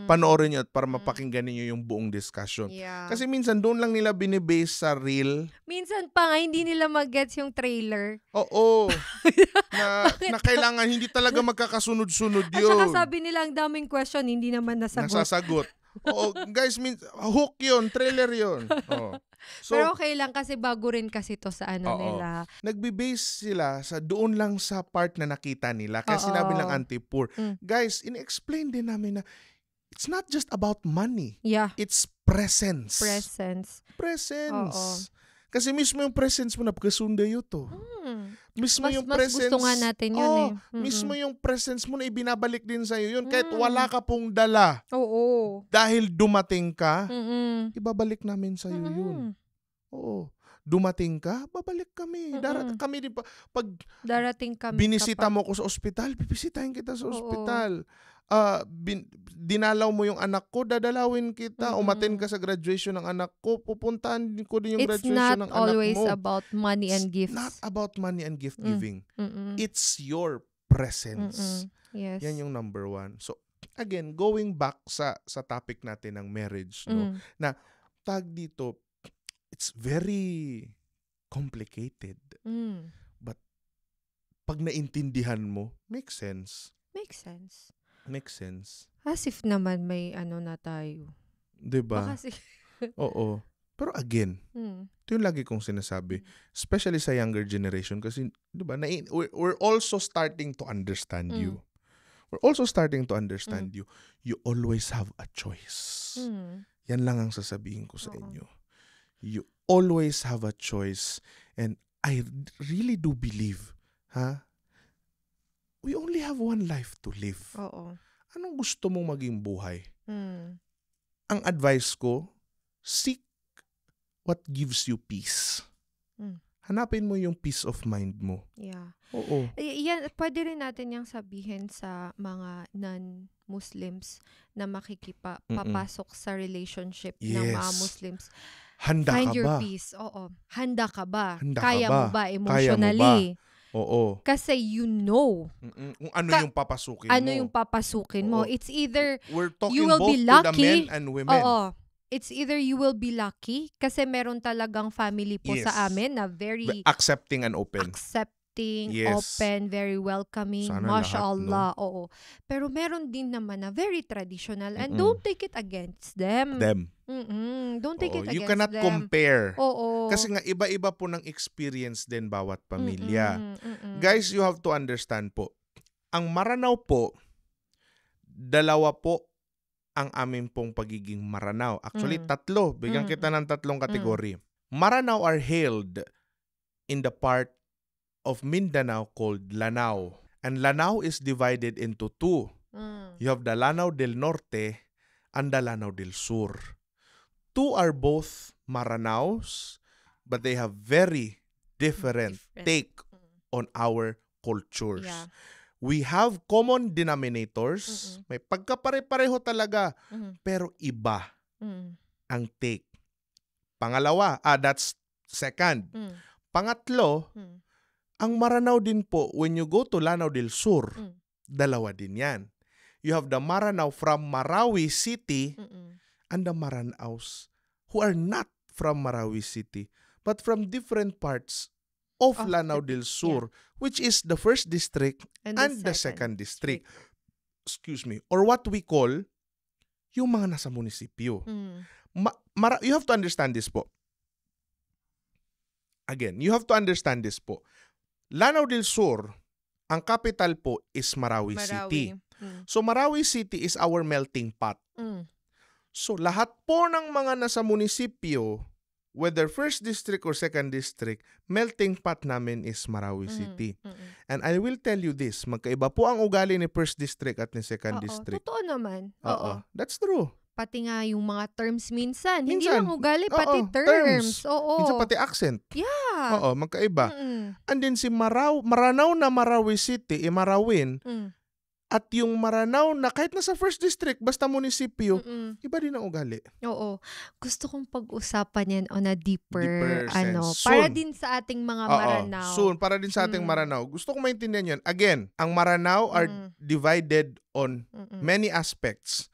Panoorin nyo at para mapakinggan niyo yung buong discussion. Yeah. Kasi minsan doon lang nila binibase sa reel. Minsan pa nga hindi nila mag-gets yung trailer. Oo. na kailangan hindi talaga magkakasunod-sunod yun. At saka sabi nila ang daming question, hindi naman nasagot. Oo, guys, hook yun, trailer yun. So, pero okay lang kasi bago rin kasi to sa nila. Nagbe-base sila sa doon lang sa part na nakita nila. Kaya sinabi lang anti-poor. Guys, in-explain din namin na it's not just about money. Yeah. It's presence. Oo. Kasi mismo yung presence mo napakasundayo to. Mismo yung mas presence. gusto nga natin yun Mismo yung presence mo na ibinabalik din sa'yo yun. Kahit wala ka pong dala. Oo. Dahil dumating ka, ibabalik namin sa'yo yun. Oo. Dumating ka, babalik kami. Kami din pa. Pag darating kami, binisita mo ko sa ospital, bibisitahin kita sa ospital. Dinalaw mo yung anak ko, dadalawin kita. Umattend ka sa graduation ng anak ko, pupuntahan ko din yung graduation ng anak mo. It's not always about money and gifts. Not about money and gift giving. It's your presence. Yes. Yan yung number 1. So, again, going back sa topic natin ng marriage, no, na tag dito, it's very complicated. But pag naintindihan mo, makes sense. Makes sense. As if naman may na tayo. Diba? Kasi Oo. Pero again, ito yung lagi kong sinasabi, especially sa younger generation kasi, di ba, we're also starting to understand you. We're also starting to understand you. You always have a choice. Yan lang ang sasabihin ko sa inyo. You always have a choice. And I really do believe, we only have one life to live. Anong gusto mong maging buhay? Ang advice ko, seek what gives you peace. Hanapin mo yung peace of mind mo. Yeah. Oo. Yan, pwede rin natin yung sabihin sa mga non-Muslims na papasok sa relationship ng mga Muslims. Handa Find ka your ba? peace. Oo. Handa ka ba? Handa Kaya ka ba? mo ba emotionally? Oo. Kasi you know. Kung ano yung papasukin mo. Ano yung papasukin mo. It's either we're talking you will both be to the lucky. men and women. Oo. It's either you will be lucky kasi meron talagang family po sa amin na very accepting and open. Open, very welcoming. Sana Mashallah. lahat, no? Oo. Pero meron din naman na very traditional and don't take it against them. Don't take it against them. You cannot compare. Oo. Kasi nga iba-iba po ng experience din bawat pamilya. Guys, you have to understand po. Ang Maranao po, dalawa po ang amin pong pagiging Maranao. Actually, 3. Bigyan kita ng 3 kategory. Maranao are hailed in the part of Mindanao called Lanao. And Lanao is divided into 2. You have the Lanao del Norte and the Lanao del Sur. 2 are both Maranaos, but they have very different take on our cultures. Yeah. We have common denominators. May pagkapare-pareho talaga. Pero iba ang take. Pangalawa, that's second. Pangatlo, ang Maranao din po, when you go to Lanao del Sur, dalawa din yan. You have the Maranao from Marawi City and the Maranaos who are not from Marawi City but from different parts of Lanao del Sur, which is the 1st district and the 2nd district. Excuse me. Or what we call yung mga nasa munisipyo. You have to understand this po. Again, you have to understand this po. Lanao del Sur, ang capital po is Marawi City. So Marawi City is our melting pot. So lahat po ng mga nasa munisipyo, whether 1st district or 2nd district, melting pot namin is Marawi City. And I will tell you this, magkaiba po ang ugali ni 1st district at ni 2nd district. Totoo naman. That's true. Pati nga yung mga terms minsan. Hindi lang ugali, pati terms. Minsan pati accent. Yeah. Magkaiba. And then si Maranao na Marawi City, Marawin, at yung Maranao na kahit nasa 1st district, basta munisipyo, iba din ang ugali. Oo. Gusto kong pag-usapan yan on a deeper sense. Para din sa ating mga Maranao. Soon, para din sa ating Maranao. Gusto kong maintindihan yan. Again, ang Maranao are divided on many aspects.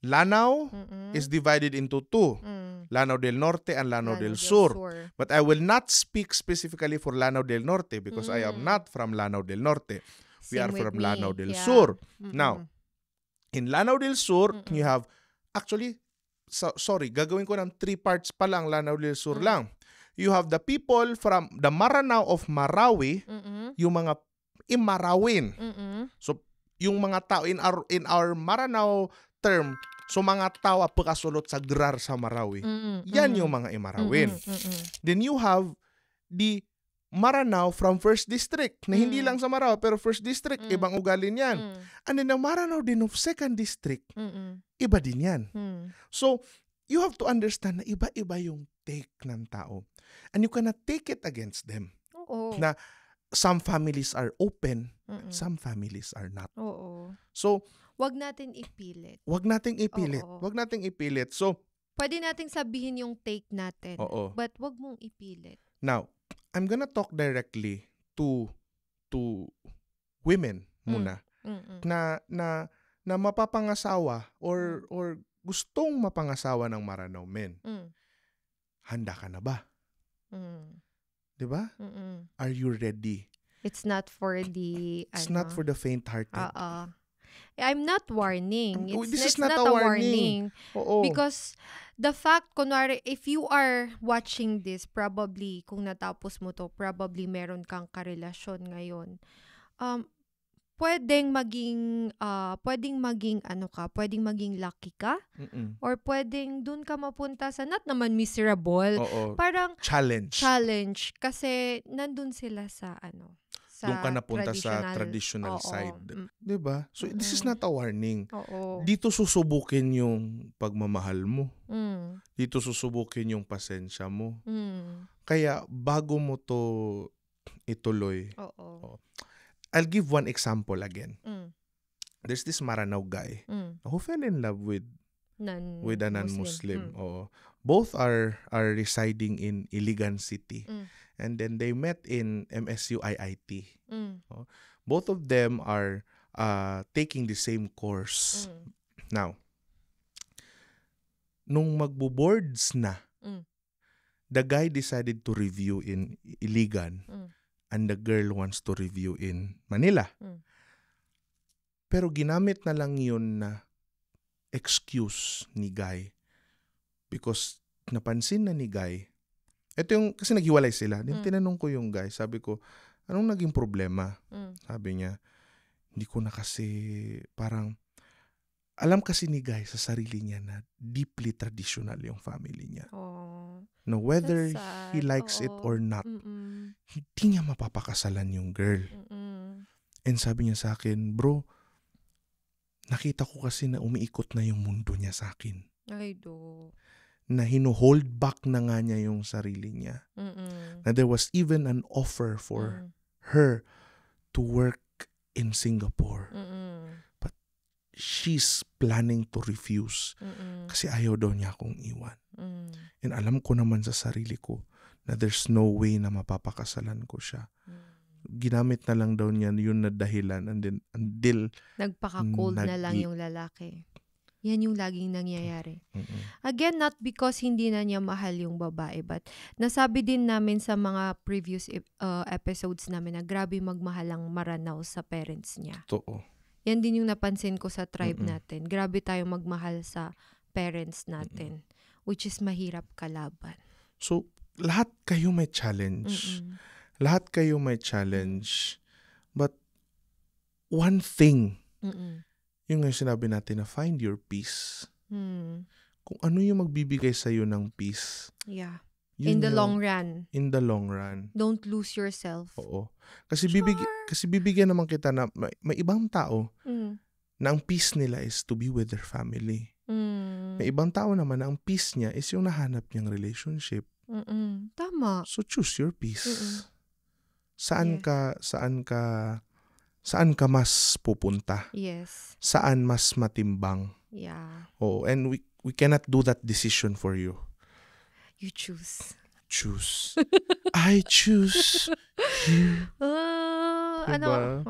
Lanao is divided into 2. Lanao del Norte and Lanao del Sur. But I will not speak specifically for Lanao del Norte because I am not from Lanao del Norte. We are from Lanao del Sur. Now, in Lanao del Sur, you have, actually, sorry, gagawin ko ng 3 parts pa lang, Lanao del Sur lang. You have the people from the Maranao of Marawi, yung mga Imarawin. So, yung mga tao, in our Maranao term, so mga tao pagkasulot sa grar sa Marawi. Yan yung mga Imarawin. Then you have the Maranao from 1st district, na hindi lang sa Marawi, pero 1st district, ibang ugali niyan. And then the Maranao din of 2nd district, iba din yan. So, you have to understand na iba-iba yung take ng tao. And you cannot take it against them. Na some families are open, some families are not. So, wag natin ipilit. Wag nating ipilit. So, pwede nating sabihin yung take natin. But wag mong ipilit. Now, I'm gonna talk directly to women muna na mapapangasawa or gustong mapangasawa ng Maranao men. Handa ka na ba? 'Di ba? Mm-mm. Are you ready? It's not for the It's not for the faint-hearted. I'm not warning. This is It's not a warning. Oo. Because the fact, kunwari, if you are watching this, probably, kung natapos mo to, probably meron kang karelasyon ngayon. Pwedeng maging lucky ka, or pwedeng dun ka mapunta sa, not naman miserable, parang challenge, kasi nandun sila sa doon ka napunta sa traditional side. Diba? So, this is not a warning. Dito susubukin yung pagmamahal mo. Dito susubukin yung pasensya mo. Kaya, bago mo to ituloy, I'll give one example again. There's this Maranao guy who fell in love with a non-Muslim. Both are residing in Iligan City. And then they met in MSU IIT. Both of them are taking the same course. Now, nung magbo-boards na, the guy decided to review in Iligan and the girl wants to review in Manila. Pero ginamit na lang yun na excuse ni guy because napansin na ni guy. Ito yung, kasi naghiwalay sila. Then tinanong ko yung guy, sabi ko, anong naging problema? Sabi niya, hindi ko na kasi, parang, alam kasi ni guy sa sarili niya na deeply traditional yung family niya. No, whether he likes it or not, hindi niya mapapakasalan yung girl. And sabi niya sa akin, bro, nakita ko kasi na umiikot na yung mundo niya sa akin. Na hino-hold back na nga niya yung sarili niya. Na there was even an offer for her to work in Singapore. But she's planning to refuse. Kasi ayaw daw niya akong iwan. And alam ko naman sa sarili ko na there's no way na mapapakasalan ko siya. Ginamit na lang daw niya yun na dahilan until nagpaka-cold na lang yung lalaki. Yan yung laging nangyayari. Again, not because hindi na niya mahal yung babae, but nasabi din namin sa mga previous episodes namin na grabe magmahal ang Maranao sa parents niya. Totoo. Yan din yung napansin ko sa tribe natin. Grabe tayo magmahal sa parents natin, which is mahirap kalaban. So, lahat kayo may challenge. Lahat kayo may challenge. But, one thing, yung sinabi natin na find your peace. Kung ano yung magbibigay sa'yo ng peace. Yeah. In the long run. In the long run. Don't lose yourself. Oo. Kasi bibigyan naman kita na may ibang tao na ang peace nila is to be with their family. May ibang tao naman na ang peace niya is yung nahanap niyang relationship. Tama. So choose your peace. Saan ka mas pupunta? Yes. Saan mas matimbang? Yeah. Oh, and we cannot do that decision for you. You choose. Choose. I choose you. Diba?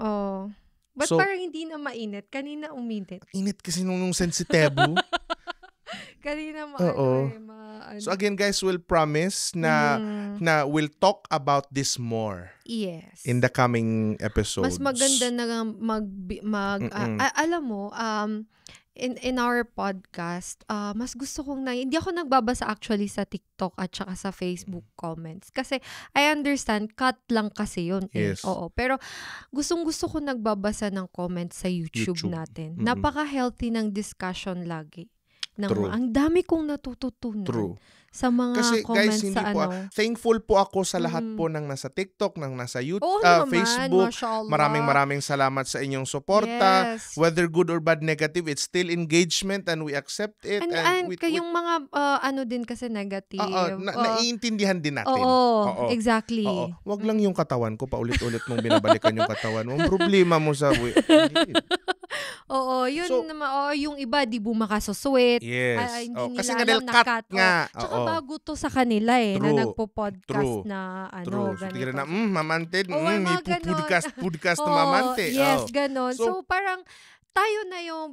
But so, parang hindi na mainit. Kanina uminit. Init kasi nung sensitibo. Kanina So again guys, we'll promise na we'll talk about this more. Yes. In the coming episodes. Mas maganda na alam mo, in our podcast, mas gusto kong hindi ako nagbabasa actually sa TikTok at saka sa Facebook comments. Kasi I understand, cut lang kasi yun. Yes. Oo. Pero gusto ko nagbabasa ng comments sa YouTube. Natin. Napaka-healthy ng discussion lagi. Ang dami kong natututunan. True. Sa mga kasi, comments guys, sa thankful po ako sa lahat po ng nasa TikTok, ng nasa YouTube, Facebook. Maraming salamat sa inyong suporta. Yes. Whether good or bad, negative, it's still engagement and we accept it. And yung mga din kasi negative. Naiintindihan din natin. Oo, exactly. Wag lang yung katawan ko, paulit-ulit mong binabalikan yung katawan mo. Problema mo sa Oo, yun so, yung iba di bumakasusuit. Yes. Kasi nga alam nakat nga. Tsaka bago to sa kanila na nagpo-podcast na True. So, tignan na, mamante, may podcast na mamante. Yes, ganon. So, parang tayo na yung,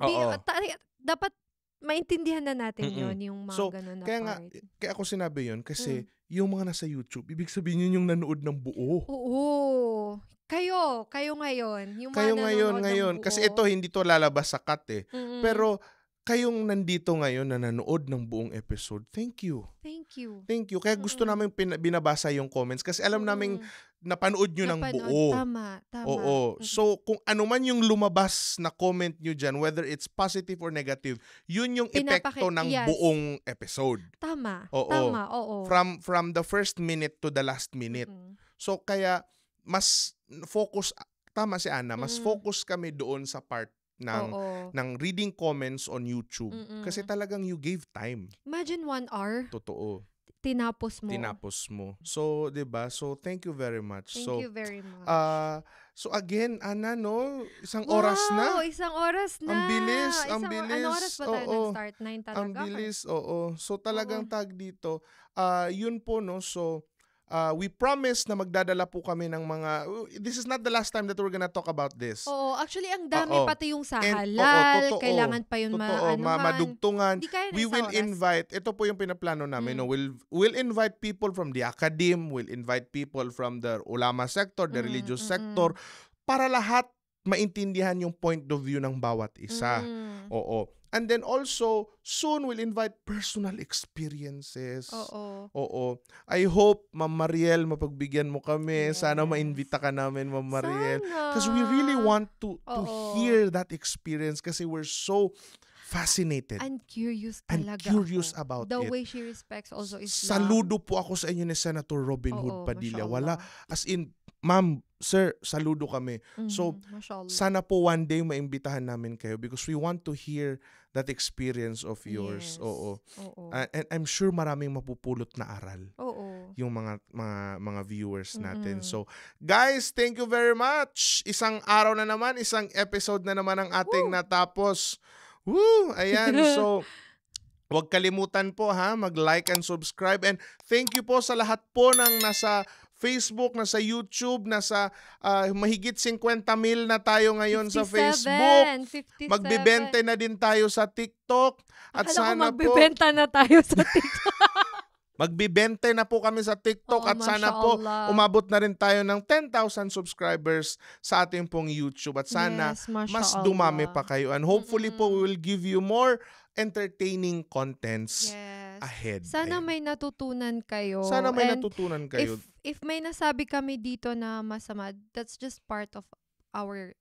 dapat maintindihan na natin yon yung mga So, ganun na kaya nga, part. kaya ako sinabi yun kasi yung mga nasa YouTube, ibig sabihin yun yung nanood ng buo. Oo. Kayo ngayon. Yung mga Kayo nanonood ngayon. ng buo. Kasi ito, hindi to lalabas sa cut eh. Mm-mm. Pero, kayong nandito ngayon na nanood ng buong episode, thank you. Thank you. Thank you. Kaya gusto namin binabasa yung comments kasi alam namin napanood nyo ng buo. Tama. Oo. So, kung ano man yung lumabas na comment nyo dyan, whether it's positive or negative, yun yung epekto ng buong episode. Tama. Oo. Tama, oo. From the first minute to the last minute. So, kaya mas focus, tama si Ana, mas focus kami doon sa part ng reading comments on YouTube. Kasi talagang you gave time. Imagine 1 hour. Totoo. Tinapos mo. So, 'di ba? So, thank you very much. Thank you very much. So again, Ana, no? Isang oras na. Isang oras na. Ang bilis. Ano oras ba tayo nag-start? 9 talaga. Ang bilis, oo. So, talagang tag dito. Yun po, no? So, we promise na magdadala po kami ng mga, this is not the last time that we're gonna talk about this. Oo, actually ang dami pati yung sa halal, kailangan pa yun madugtungan. We will invite, ito po yung pinaplano namin, no? We'll invite people from the academe, we'll invite people from the ulama sector, the religious sector, para lahat maintindihan yung point of view ng bawat isa. Oo. And then also, soon we'll invite personal experiences. Oo. I hope, Ma'am Mariel, mapagbigyan mo kami. Yes. Sana ma-invita ka namin, Ma'am Mariel. Because we really want to hear that experience kasi we're so fascinated. And curious talaga. And curious about the it. way she respects also Islam. Saludo po ako sa inyo ni Senator Robin Hood Padilla. Wala, as in, ma'am, sir, saludo kami. So, sana po one day maimbitahan namin kayo because we want to hear that experience of yours. Yes. Oo. And I'm sure maraming mapupulot na aral. Yung mga viewers natin. So, guys, thank you very much. Isang araw na naman, isang episode na naman ang ating natapos. Woo! Ayan. So, huwag kalimutan po mag-like and subscribe. And thank you po sa lahat po ng nasa Facebook, nasa YouTube, nasa mahigit 50,000 na tayo ngayon 57, sa Facebook. 57. Magbibente na din tayo sa TikTok. At sana magbibenta na tayo sa TikTok. Magbibente na po kami sa TikTok at sana po umabot na rin tayo ng 10,000 subscribers sa ating pong YouTube. At sana mas dumami pa kayo. And hopefully po we will give you more entertaining contents ahead. Sana may natutunan kayo. Sana may natutunan kayo. If may nasabi kami dito na masama, that's just part of our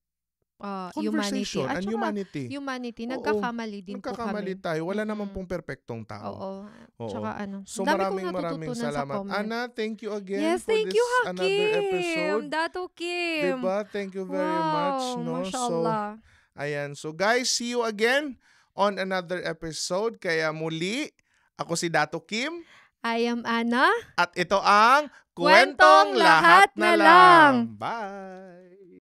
humanity. At humanity. Nagkakamali din po kami. Nagkakamali tayo. Wala naman pong perpektong tao. Oo. Tsaka So maraming salamat. Ana, thank you again for this another episode. Dato Kim. Diba? Thank you very much. No? Mashallah. So, ayan. So guys, see you again on another episode. Kaya muli, ako si Dato Kim. I am Ana. At ito ang Kwentong Lahat na Lang. Bye!